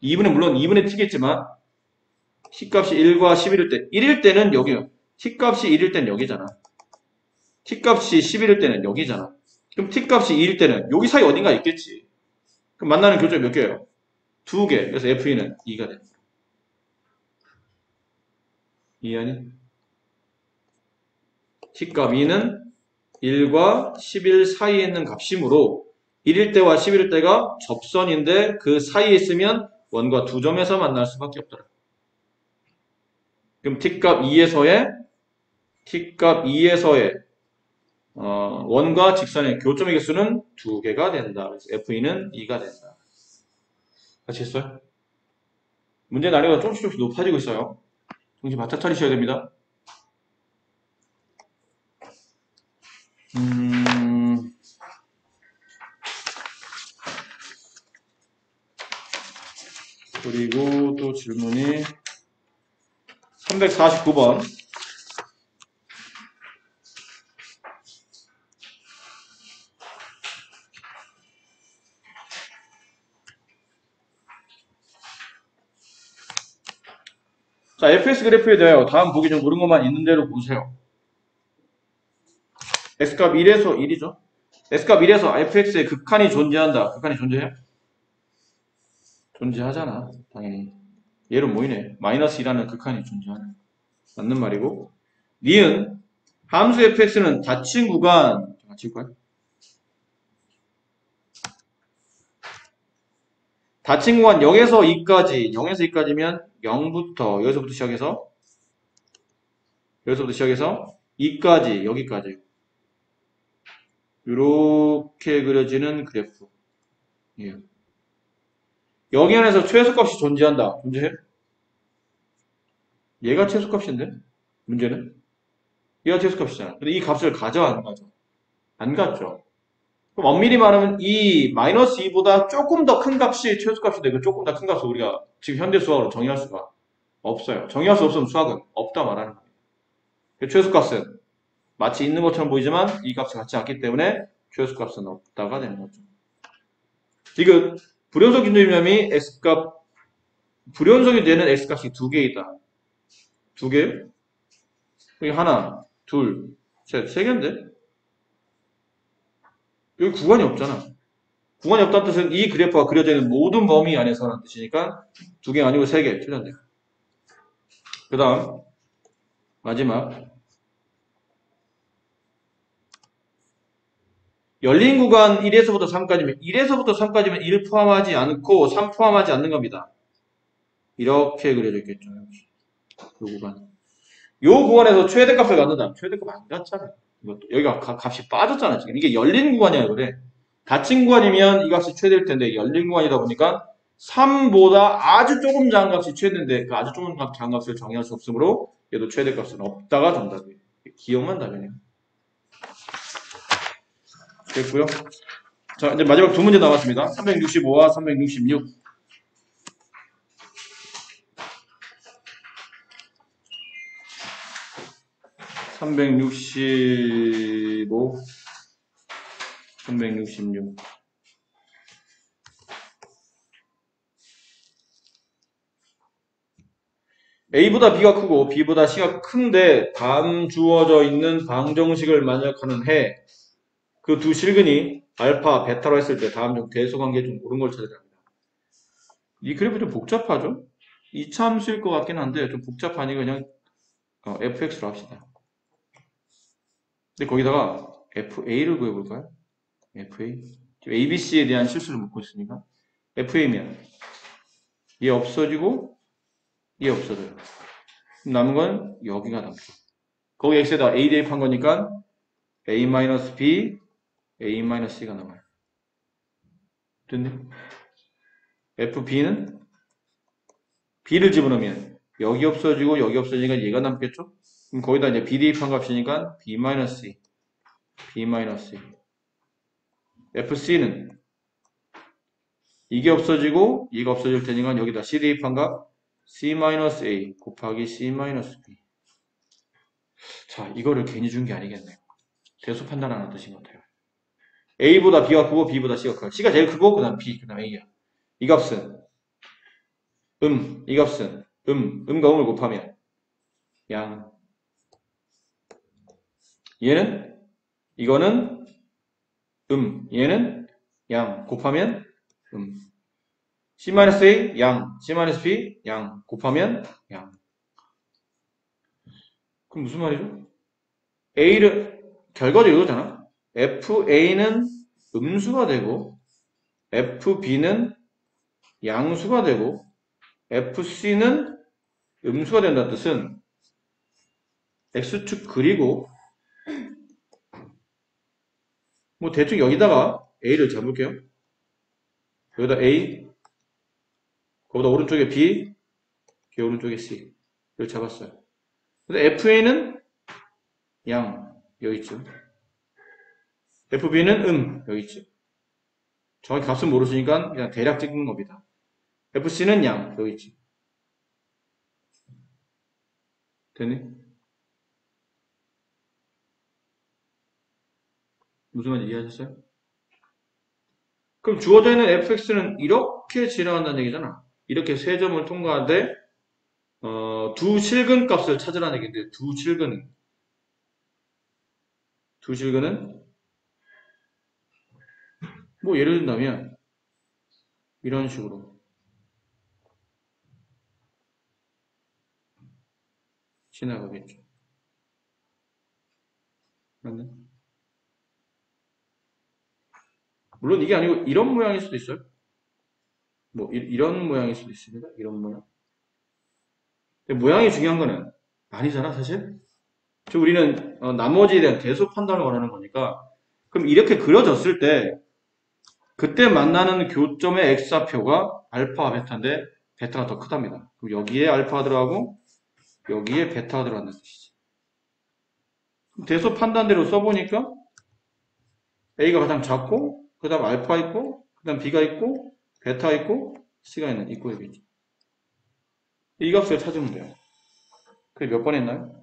2분의 물론 2분의 t겠지만 t값이 1과 11일 때 1일 때는 여기요. t값이 1일 때는 여기잖아. t값이 11일 때는 여기잖아. 그럼 t값이 2일 때는 여기 사이 어딘가 있겠지. 그럼 만나는 교점이 몇 개예요? 2개. 그래서 F2는 2가 됩니다. 이해하니? t값 2는 1과 11 사이에 있는 값이므로 1일 때와 11일 때가 접선인데 그 사이에 있으면 원과 두 점에서 만날 수밖에 없더라. 그럼 t값 2에서의 원과 직선의 교점의 개수는 2개가 된다. 그래서 F2는 2가 된다. 같이 했어요? 문제 난이도가 조금씩 높아지고 있어요. 정신 바짝 차리셔야 됩니다. 그리고 또 질문이 349번. 자, fx 그래프에 대하여 다음 보기 중 옳은 것만 있는 대로 보세요. x값 1에서 1이죠. x값 1에서 fx의 극한이 존재한다. 극한이 존재해요? 존재하잖아. 당연히. 얘로 모이네. 마이너스 2라는 극한이 존재하네. 맞는 말이고. 니은 함수 fx는 닫힌 구간 같이 읽을까요? 닫힌 구간 0에서 2까지 0에서 2까지면 0부터 여기서부터 시작해서 2까지 여기까지 이렇게 그려지는 그래프. 예. 여기 안에서 최소값이 존재한다. 존재해? 얘가 최소값인데? 문제는? 얘가 최소값이잖아. 근데 이 값을 가져 안 가져? 안 갔죠. 그럼 엄밀히 말하면 이 마이너스 2보다 조금 더 큰 값이 최소값인데 그 조금 더 큰 값을 우리가 지금 현대 수학으로 정의할 수가 없어요. 정의할 수 없으면 수학은 없다 말하는 거예요. 그 최소값은 마치 있는 것처럼 보이지만 이 값이 같지 않기 때문에 최소값은 없다가 되는 거죠. 지금 불연속 인조임념이 x값 불연속이 되는 x값이 두 개이다. 두 개? 여기 하나, 둘, 셋, 세 개인데? 여기 구간이 없잖아. 구간이 없다는 뜻은 이 그래프가 그려져 있는 모든 범위 안에서라는 뜻이니까 두 개 아니고 세 개 틀렸네요. 그 다음 마지막 열린 구간 1에서부터 3까지면 1에서부터 3까지면 1 포함하지 않고 3 포함하지 않는 겁니다. 이렇게 그려져 있겠죠. 이 구간. 이 구간에서 최대값을 갖는다. 최대값 안 갖잖아요. 여기가 값이 빠졌잖아요. 지금 이게 열린 구간이야 그래. 닫힌 구간이면 이 값이 최대일 텐데 열린 구간이다 보니까 3보다 아주 조금 작은 값이 최대인데 그 아주 조금 작은 값을 정의할 수 없으므로 얘도 최대값은 없다가 정답이에요. 기억만 답이네요. 됐고요. 자, 이제 마지막 두 문제 남았습니다. 365와 366. (365) (366) A보다 B가 크고 B보다 C가 큰데 다음 주어져 있는 방정식을 만약하는 해 그 두 실근이 알파, 베타로 했을 때 다음 중 대소관계 중 옳은 걸 찾으라 합니다. 이 그래프 좀 복잡하죠? 이차함수일 것 같긴 한데 좀 복잡하니 그냥 fx로 합시다. 근데 거기다가 fa를 구해볼까요? fa 지금 abc에 대한 실수를 묻고 있으니까 fa면 얘 없어지고 얘 없어져요. 그럼 남은 건 여기가 남죠. 거기 x에다 a 대입한 거니까 a-b a-c가 남아요. 됐네? fb는 b를 집어넣으면 여기 없어지고 여기 없어지니까 얘가 남겠죠? 그럼 거기다 이제 b 대입한 값이니까 b-c b-c fc는 이게 없어지고 얘가 없어질 테니까 여기다 c 대입한 값 c-a 곱하기 c-b. 자, 이거를 괜히 준 게 아니겠네요. 대수 판단하는 뜻인 것 같아요. A보다 B가 크고 B보다 C가 커요. C가 제일 크고 그 다음 B, 그 다음 A야. 이 값은 이 값은 음과 음을 곱하면 양. 얘는 이거는 얘는 양 곱하면 C-A 양, C-B 양 곱하면 양. 그럼 무슨 말이죠? A를 결과적으로 이거잖아. FA는 음수가 되고 FB는 양수가 되고 FC는 음수가 된다는 뜻은 X축 그리고 뭐 대충 여기다가 A를 잡을게요. 여기다 A, 거기다 오른쪽에 B, 그 오른쪽에 C를 잡았어요. 근데 FA는 양, 여기 있죠. FB는 여기 있죠. 정확히 값은 모르시니까 그냥 대략 찍은 겁니다. FC는 양, 여기 있죠. 됐니? 무슨 말인지 이해하셨어요? 그럼 주어져 있는 fx는 이렇게 지나간다는 얘기잖아. 이렇게 세 점을 통과하되 두 실근 값을 찾으라는 얘기인데 두 실근은 뭐 예를 든다면 이런 식으로 지나가겠죠. 맞네? 물론 이게 아니고 이런 모양일 수도 있어요. 뭐 이런 모양일 수도 있습니다. 이런 모양. 근데 모양이 중요한 거는 아니잖아 사실. 우리는 나머지에 대한 대수 판단을 원하는 거니까 그럼 이렇게 그려졌을 때 그때 만나는 교점의 x좌표가 알파와 베타인데 베타가 더 크답니다. 그럼 여기에 알파가 들어가고 여기에 베타가 들어간다는 뜻이지. 대수 판단대로 써보니까 A가 가장 작고 그 다음 알파 있고 그 다음 B가 있고 베타 있고 C가 있고 여기죠. 이 값을 찾으면 돼요. 그게 몇 번 했나요?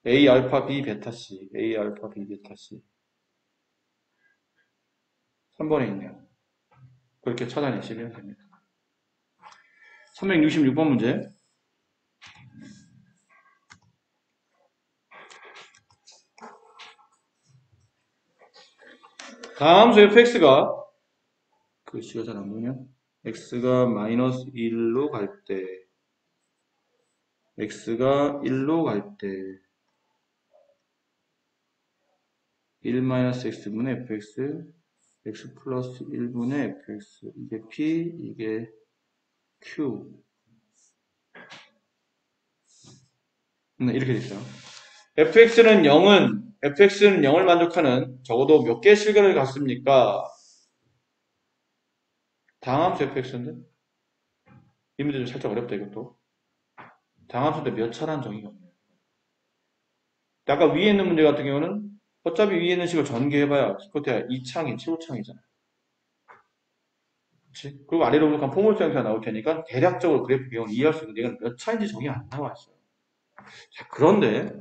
A 알파 B 베타 C A 알파 B 베타 C 3번에 있네요. 그렇게 찾아내시면 됩니다. 366번 문제. 다함수 fx가 글씨가 잘 안 보이냐? x가 마이너스 1로 갈 때 x가 1로 갈 때 1 마이너스 x분의 fx x 플러스 1분의 fx 이게 p 이게 q 이렇게 됐어요. fx는 0을 만족하는 적어도 몇 개의 실근을 갖습니까? 다함수 fx인데 이 문제 좀 살짝 어렵다 이것도. 다함수인데 몇 차라는 정의가 없네요. 아까 위에 있는 문제 같은 경우는 어차피 위에 있는 식을 전개해봐야 기껏해야 2창이 최고창이잖아. 그치? 그리고 아래로 보면 포물수 형태가 나올 테니까 대략적으로 그래프 개형을 이해할 수 있는 얘가 몇 차인지 정의 안 나와 있어요. 자, 그런데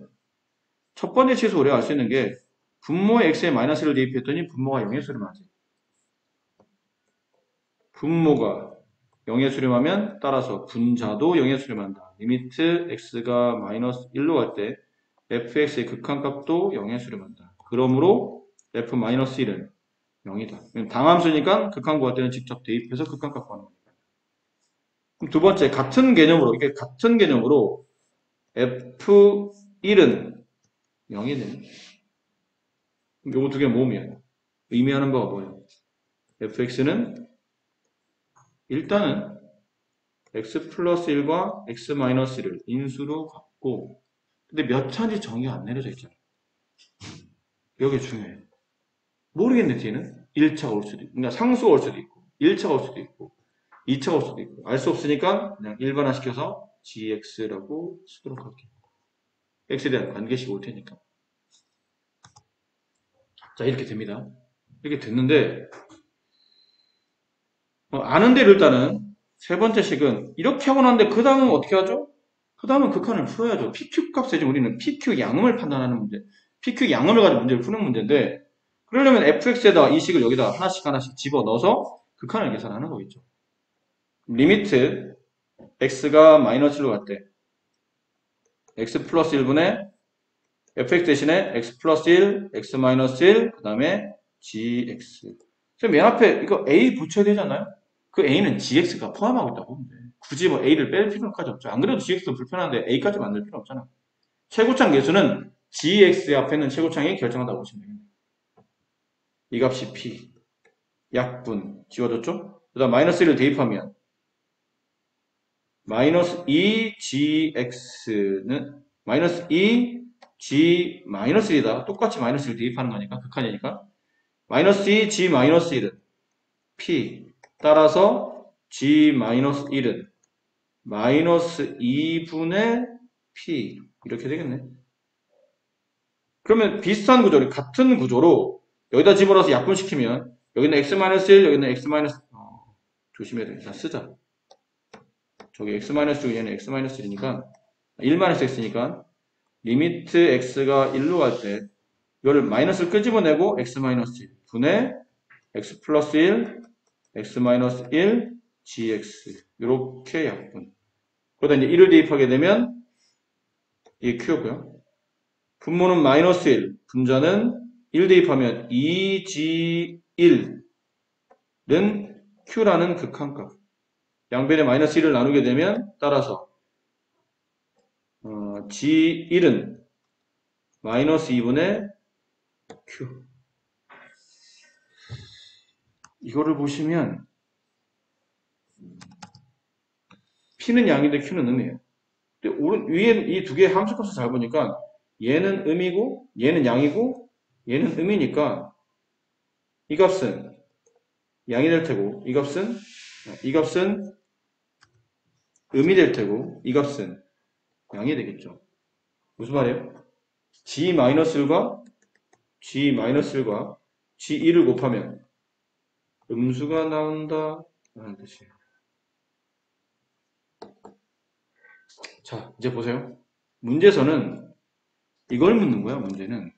첫 번째 치에서 우리가 알 수 있는 게 분모에 x에 마이너스를 대입했더니 분모가 0의 수렴하지. 분모가 0의 수렴하면 따라서 분자도 0의 수렴한다. 리미트 x가 마이너스 1로 갈 때 fx의 극한값도 0의 수렴한다. 그러므로 f-1은 0이다. 당함수니까 극한 구할 때는 직접 대입해서 극한값 구하는 겁니다. 그럼 두 번째 같은 개념으로 f1은 0이 되는 요거 두 개 모으면 의미하는 바가 뭐예요? fx는 일단은 x 플러스 1과 x 마이너스 1을 인수로 갖고 근데 몇 차인지 정의가 안 내려져 있잖아요. 여기 중요해요. 모르겠네 뒤에는 1차가 올 수도 있고 그러니까 상수가 올 수도 있고 1차가 올 수도 있고 2차가 올 수도 있고 알 수 없으니까 그냥 일반화시켜서 gx라고 쓰도록 할게요. x에 대한 관계식 올 테니까. 자 이렇게 됩니다. 이렇게 됐는데 아는 대로 일단은 세 번째 식은 이렇게 하고 났는데 그 다음은 어떻게 하죠? 그 다음은 극한을 풀어야죠. PQ 값에 지금 우리는 PQ 양음을 판단하는 문제 PQ 양음을 가지고 문제를 푸는 문제인데 그러려면 fx에다 이 식을 여기다 하나씩 하나씩 집어넣어서 극한을 계산하는 거겠죠. 리미트 x가 마이너스 1로 갈 때 x 플러스 1분의 fx 대신에 x 플러스 1, x 마이너스 1, 그 다음에 gx. 맨 앞에 이거 a 붙여야 되잖아요? 그 a는 gx가 포함하고 있다고 보면 돼. 굳이 뭐 a를 뺄 필요까지 없죠. 안 그래도 gx도 불편한데 a까지 만들 필요 없잖아. 최고창 계수는 gx의 앞에 있는 최고창이 결정한다고 보시면 됩니다. 이 값이 p, 약분, 지워졌죠? 그 다음 마이너스 1을 대입하면 마이너스 2gx는 마이너스 2g 마이너스 1이다. 똑같이 마이너스 1을 대입하는 거니까 극한이니까 마이너스 2g 마이너스 1은 p 따라서 g 마이너스 1은 마이너스 2분의 p 이렇게 되겠네. 그러면 비슷한 구조를 같은 구조로 여기다 집어넣어서 약분시키면 여기는 x-1 여기는 x- 조심해야 돼. 자 쓰자. 저기 x-2 얘는 x-1이니까 1-x니까 리미트 x가 1로 갈 때 이거를 마이너스를 끄집어내고 x-1 분의 x 플러스 1 x-1 gx 이렇게 약분. 그러다 이제 1을 대입하게 되면 이게 q였고요. 분모는 마이너스 1, 분자는 1 대입하면 2g1은 q라는 극한값. 양변에 마이너스 1을 나누게 되면 따라서 g1은 마이너스 2분의 q. 이거를 보시면 p는 양인데 q는 음이에요. 근데 위에 이 두 개의 함수값을 잘 보니까 얘는 음이고 얘는 양이고 얘는 음이니까 이 값은 양이 될 테고 이 값은 음이 될 테고 이 값은 양이 되겠죠. 무슨 말이에요? g-1과 g-1과 g1을 곱하면 음수가 나온다 라는 뜻이에요. 자, 이제 보세요. 문제에서는 이걸 묻는 거야, 문제는.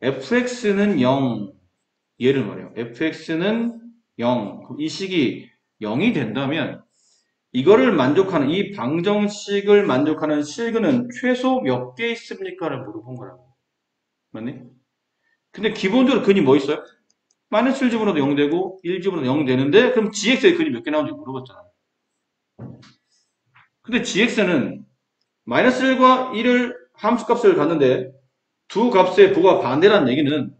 fx는 0, 얘를 말해요. fx는 0, 이 식이 0이 된다면 이거를 만족하는, 이 방정식을 만족하는 실근은 최소 몇 개 있습니까?를 물어본 거라고. 맞니? 근데 기본적으로 근이 뭐 있어요? 마이너스 1 집어넣어도 0 되고 1 집어넣어도 0 되는데 그럼 gx의 근이 몇 개 나오는지 물어봤잖아. 근데 gx는 마이너스 1과 1을 함수값을 갖는데 두 값의 부가 반대라는 얘기는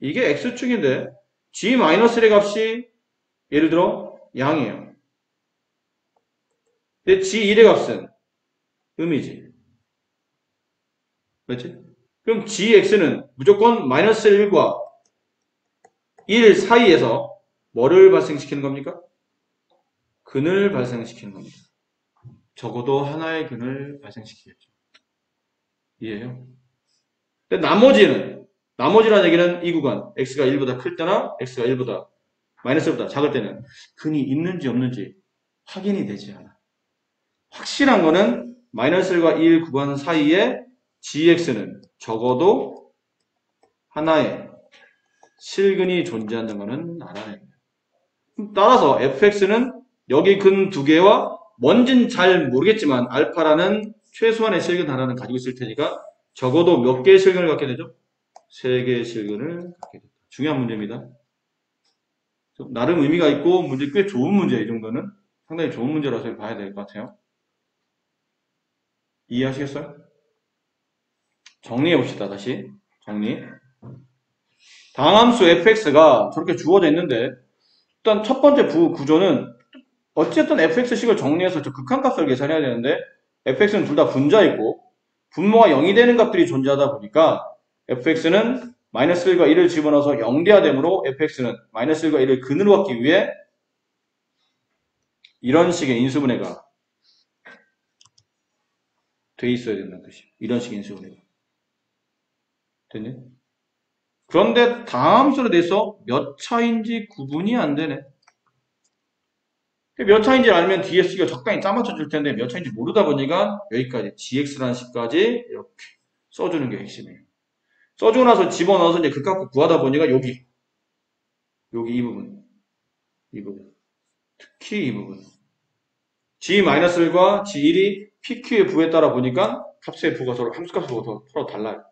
이게 x축인데 g-1의 값이 예를 들어 양이에요. 근데 g1의 값은 음이지. 맞지? 그럼 gx는 무조건 마이너스 1과 1 사이에서 뭐를 발생시키는 겁니까? 근을 발생시키는 겁니다. 적어도 하나의 근을 발생시키겠죠. 이해해요? 근데 나머지라는 얘기는 이 구간 x가 1보다 클 때나 x가 1보다 마이너스 1보다 작을 때는 근이 있는지 없는지 확인이 되지 않아. 확실한 거는 마이너스 1과 1 구간 사이에 gx는 적어도 하나의 실근이 존재한다는 것은 알아냅니다. 따라서 fx는 여기 근 두 개와 뭔진 잘 모르겠지만 알파라는 최소한의 실근 하나는 가지고 있을 테니까 적어도 몇 개의 실근을 갖게 되죠? 3개의 실근을 갖게 됩니다. 중요한 문제입니다. 나름 의미가 있고 문제 꽤 좋은 문제예요. 이 정도는 상당히 좋은 문제라서 봐야 될 것 같아요. 이해하시겠어요? 정리해 봅시다. 다시 정리. 다함수 fx가 저렇게 주어져 있는데 일단 첫 번째 구조는 어쨌든 fx식을 정리해서 저 극한값을 계산해야 되는데 fx는 둘 다 분자이고 분모가 0이 되는 값들이 존재하다 보니까 fx는 마이너스 1과 1을 집어넣어서 0 돼야 되므로 fx는 마이너스 1과 1을 근으로 갖기 위해 이런 식의 인수분해가 돼 있어야 된다는 뜻이에요. 이런 식의 인수분해가. 됐니? 그런데 다함수로 돼서 몇 차인지 구분이 안 되네. 몇 차인지 알면 뒤에 쓰기가 적당히 짜맞춰 줄 텐데 몇 차인지 모르다 보니까 여기까지 gx라는 식까지 이렇게 써주는 게 핵심이에요. 써주고 나서 집어넣어서 이제 극값 구하다 보니까 여기 이 부분, 특히 이 부분. G-1과 G1이 PQ의 부에 따라 보니까 값의 부가 서로, 함수값의 부가 서로 달라요.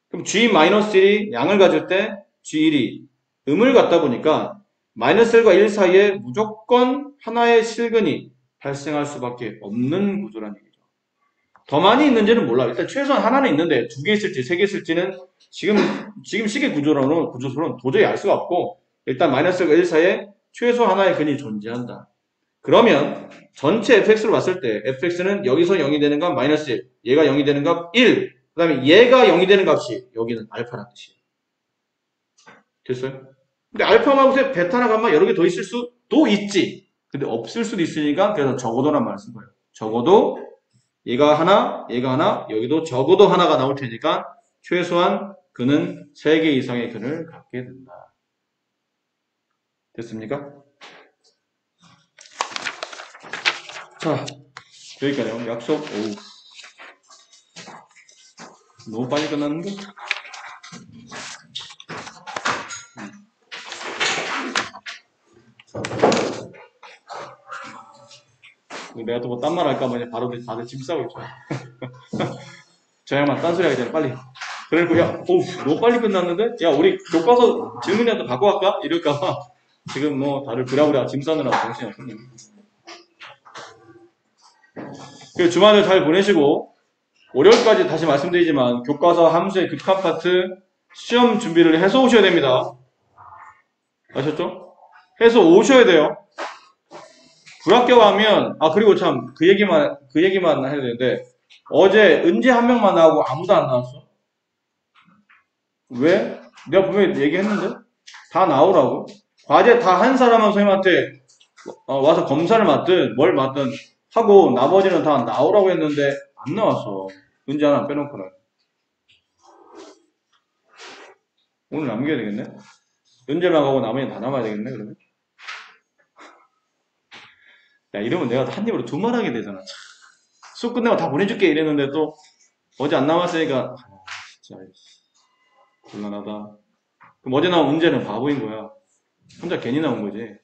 그럼 G-1이 양을 가질 때 G1이 음을 갖다 보니까 -1과 1 사이에 무조건 하나의 실근이 발생할 수밖에 없는 구조라는 얘기죠. 더 많이 있는지는 몰라요. 일단 최소한 하나는 있는데 2개 있을지 3개 있을지는 지금 식의 구조로는 도저히 알 수가 없고 일단 -과 1 사이에 최소 하나의 근이 존재한다. 그러면 전체 fx로 봤을 때 fx는 여기서 0이 되는 값 -1, 얘가 0이 되는 값 1, 그 다음에 얘가 0이 되는 값이 여기는 알파라는 뜻이에요. 됐어요? 근데 알파하고 베타나 감마 여러 개 더 있을 수도 있지. 근데 없을 수도 있으니까 그래서 적어도란 말을 쓴 거예요. 적어도 얘가 하나, 여기도 적어도 하나가 나올 테니까 최소한 그는 3개 이상의 근을 갖게 된다. 됐습니까? 자, 여기까지요. 약속. 오우. 너무 빨리 끝났는데? 내가 또 뭐 딴 말 할까봐 바로 다들 짐 싸고 있죠. 저 양반 딴소리 하기 전에 빨리. 그래놓고, 야, 오우, 너무 빨리 끝났는데? 야, 우리 교과서 질문이라도 갖고 갈까? 이럴까봐. 지금 뭐, 다들 부랴부랴 짐 싸느라고 정신이 없습니다. 주말을 잘 보내시고, 월요일까지 다시 말씀드리지만, 교과서 함수의 극한 파트 시험 준비를 해서 오셔야 됩니다. 아셨죠? 해서 오셔야 돼요. 불합격하면, 그리고 참, 그 얘기만 해야 되는데, 어제 은재 한 명만 나오고 아무도 안 나왔어. 왜? 내가 분명히 얘기했는데? 다 나오라고. 과제 다 한 사람은 선생님한테 와서 검사를 맡든 뭘 맡든 하고 나머지는 다 나오라고 했는데 안 나왔어. 은재 하나 빼놓고는. 오늘 남겨야 되겠네? 은재만 가고 나머지는 다 남아야 되겠네, 그러면? 야, 이러면 내가 한 입으로 두 말 하게 되잖아. 수업 끝내고 다 보내줄게 이랬는데 또 어제 안 나왔으니까 진짜 곤란하다. 그럼 어제 나온 은재는 바보인 거야. 혼자 괜히 나온 거지.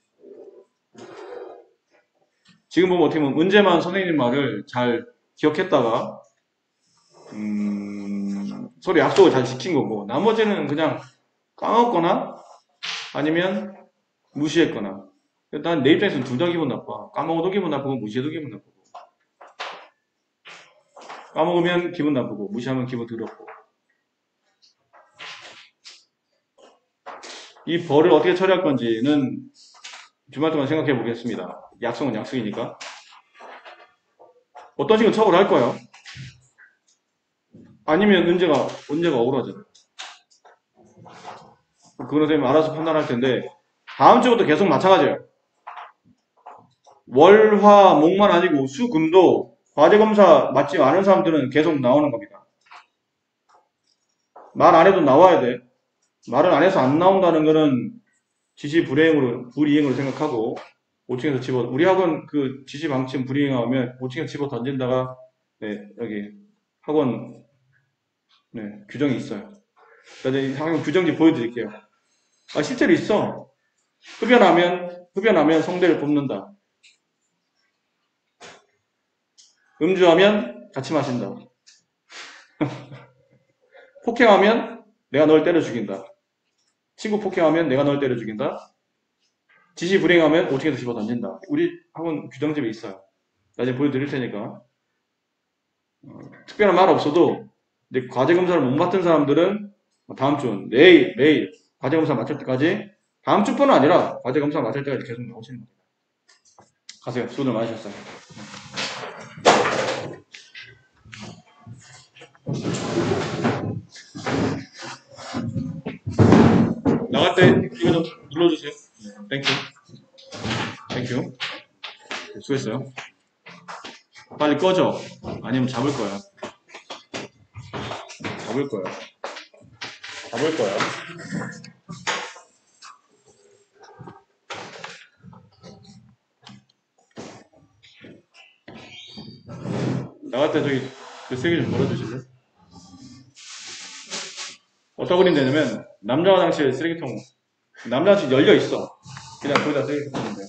지금 보면 어떻게 보면 은재만 선생님 말을 잘 기억했다가 서로 약속을 잘 지킨 거고 나머지는 그냥 까먹거나 아니면 무시했거나 일단 내 입장에서는 둘 다 기분 나빠. 까먹어도 기분 나쁘고 무시해도 기분 나쁘고 까먹으면 기분 나쁘고 무시하면 기분 더럽고 이 벌을 어떻게 처리할 건지는 주말 동안 생각해 보겠습니다. 약속은 약속이니까 어떤 식으로 처벌할 거예요? 아니면 언제가 억울하잖아. 그거는 선생님 알아서 판단할 텐데 다음 주부터 계속 마찬가지예요. 월, 화, 목만 아니고 수, 금도 과제검사 맞지 않은 사람들은 계속 나오는 겁니다. 말 안 해도 나와야 돼. 말을 안 해서 안 나온다는 거는 지시 불이행으로 생각하고 5층에서 우리 학원 그 지시 방침 불이행하면 5층에서 집어 던진다가 네, 여기 학원 네, 규정이 있어요. 그래서 학원 규정지 보여드릴게요. 실제로 있어. 흡연하면 성대를 뽑는다. 음주하면 같이 마신다. 폭행하면 내가 널 때려 죽인다. 친구 폭행하면 내가 널 때려 죽인다. 지시 불이행하면 5층에서 집어 던진다. 우리 학원 규정집에 있어요. 나중에 보여드릴 테니까. 특별한 말 없어도 이제 과제 검사를 못 맡은 사람들은 다음 주 매일 과제 검사 맡을 때까지 다음 주뿐만 아니라 과제 검사 맡을 때까지 계속 나오시는 겁니다. 가세요. 수고들 많으셨어요. 나갈 때 이거 좀 눌러주세요. 땡큐. 수고했어요. 빨리 꺼져. 아니면 잡을 거야. 나갈 때 저기 그 세개 좀 걸어주실래? 어디다 버리면 되냐면 남자 화장실 쓰레기통 남자 화장실 열려 있어. 그냥 거기다 쓰레기통 버리면 돼.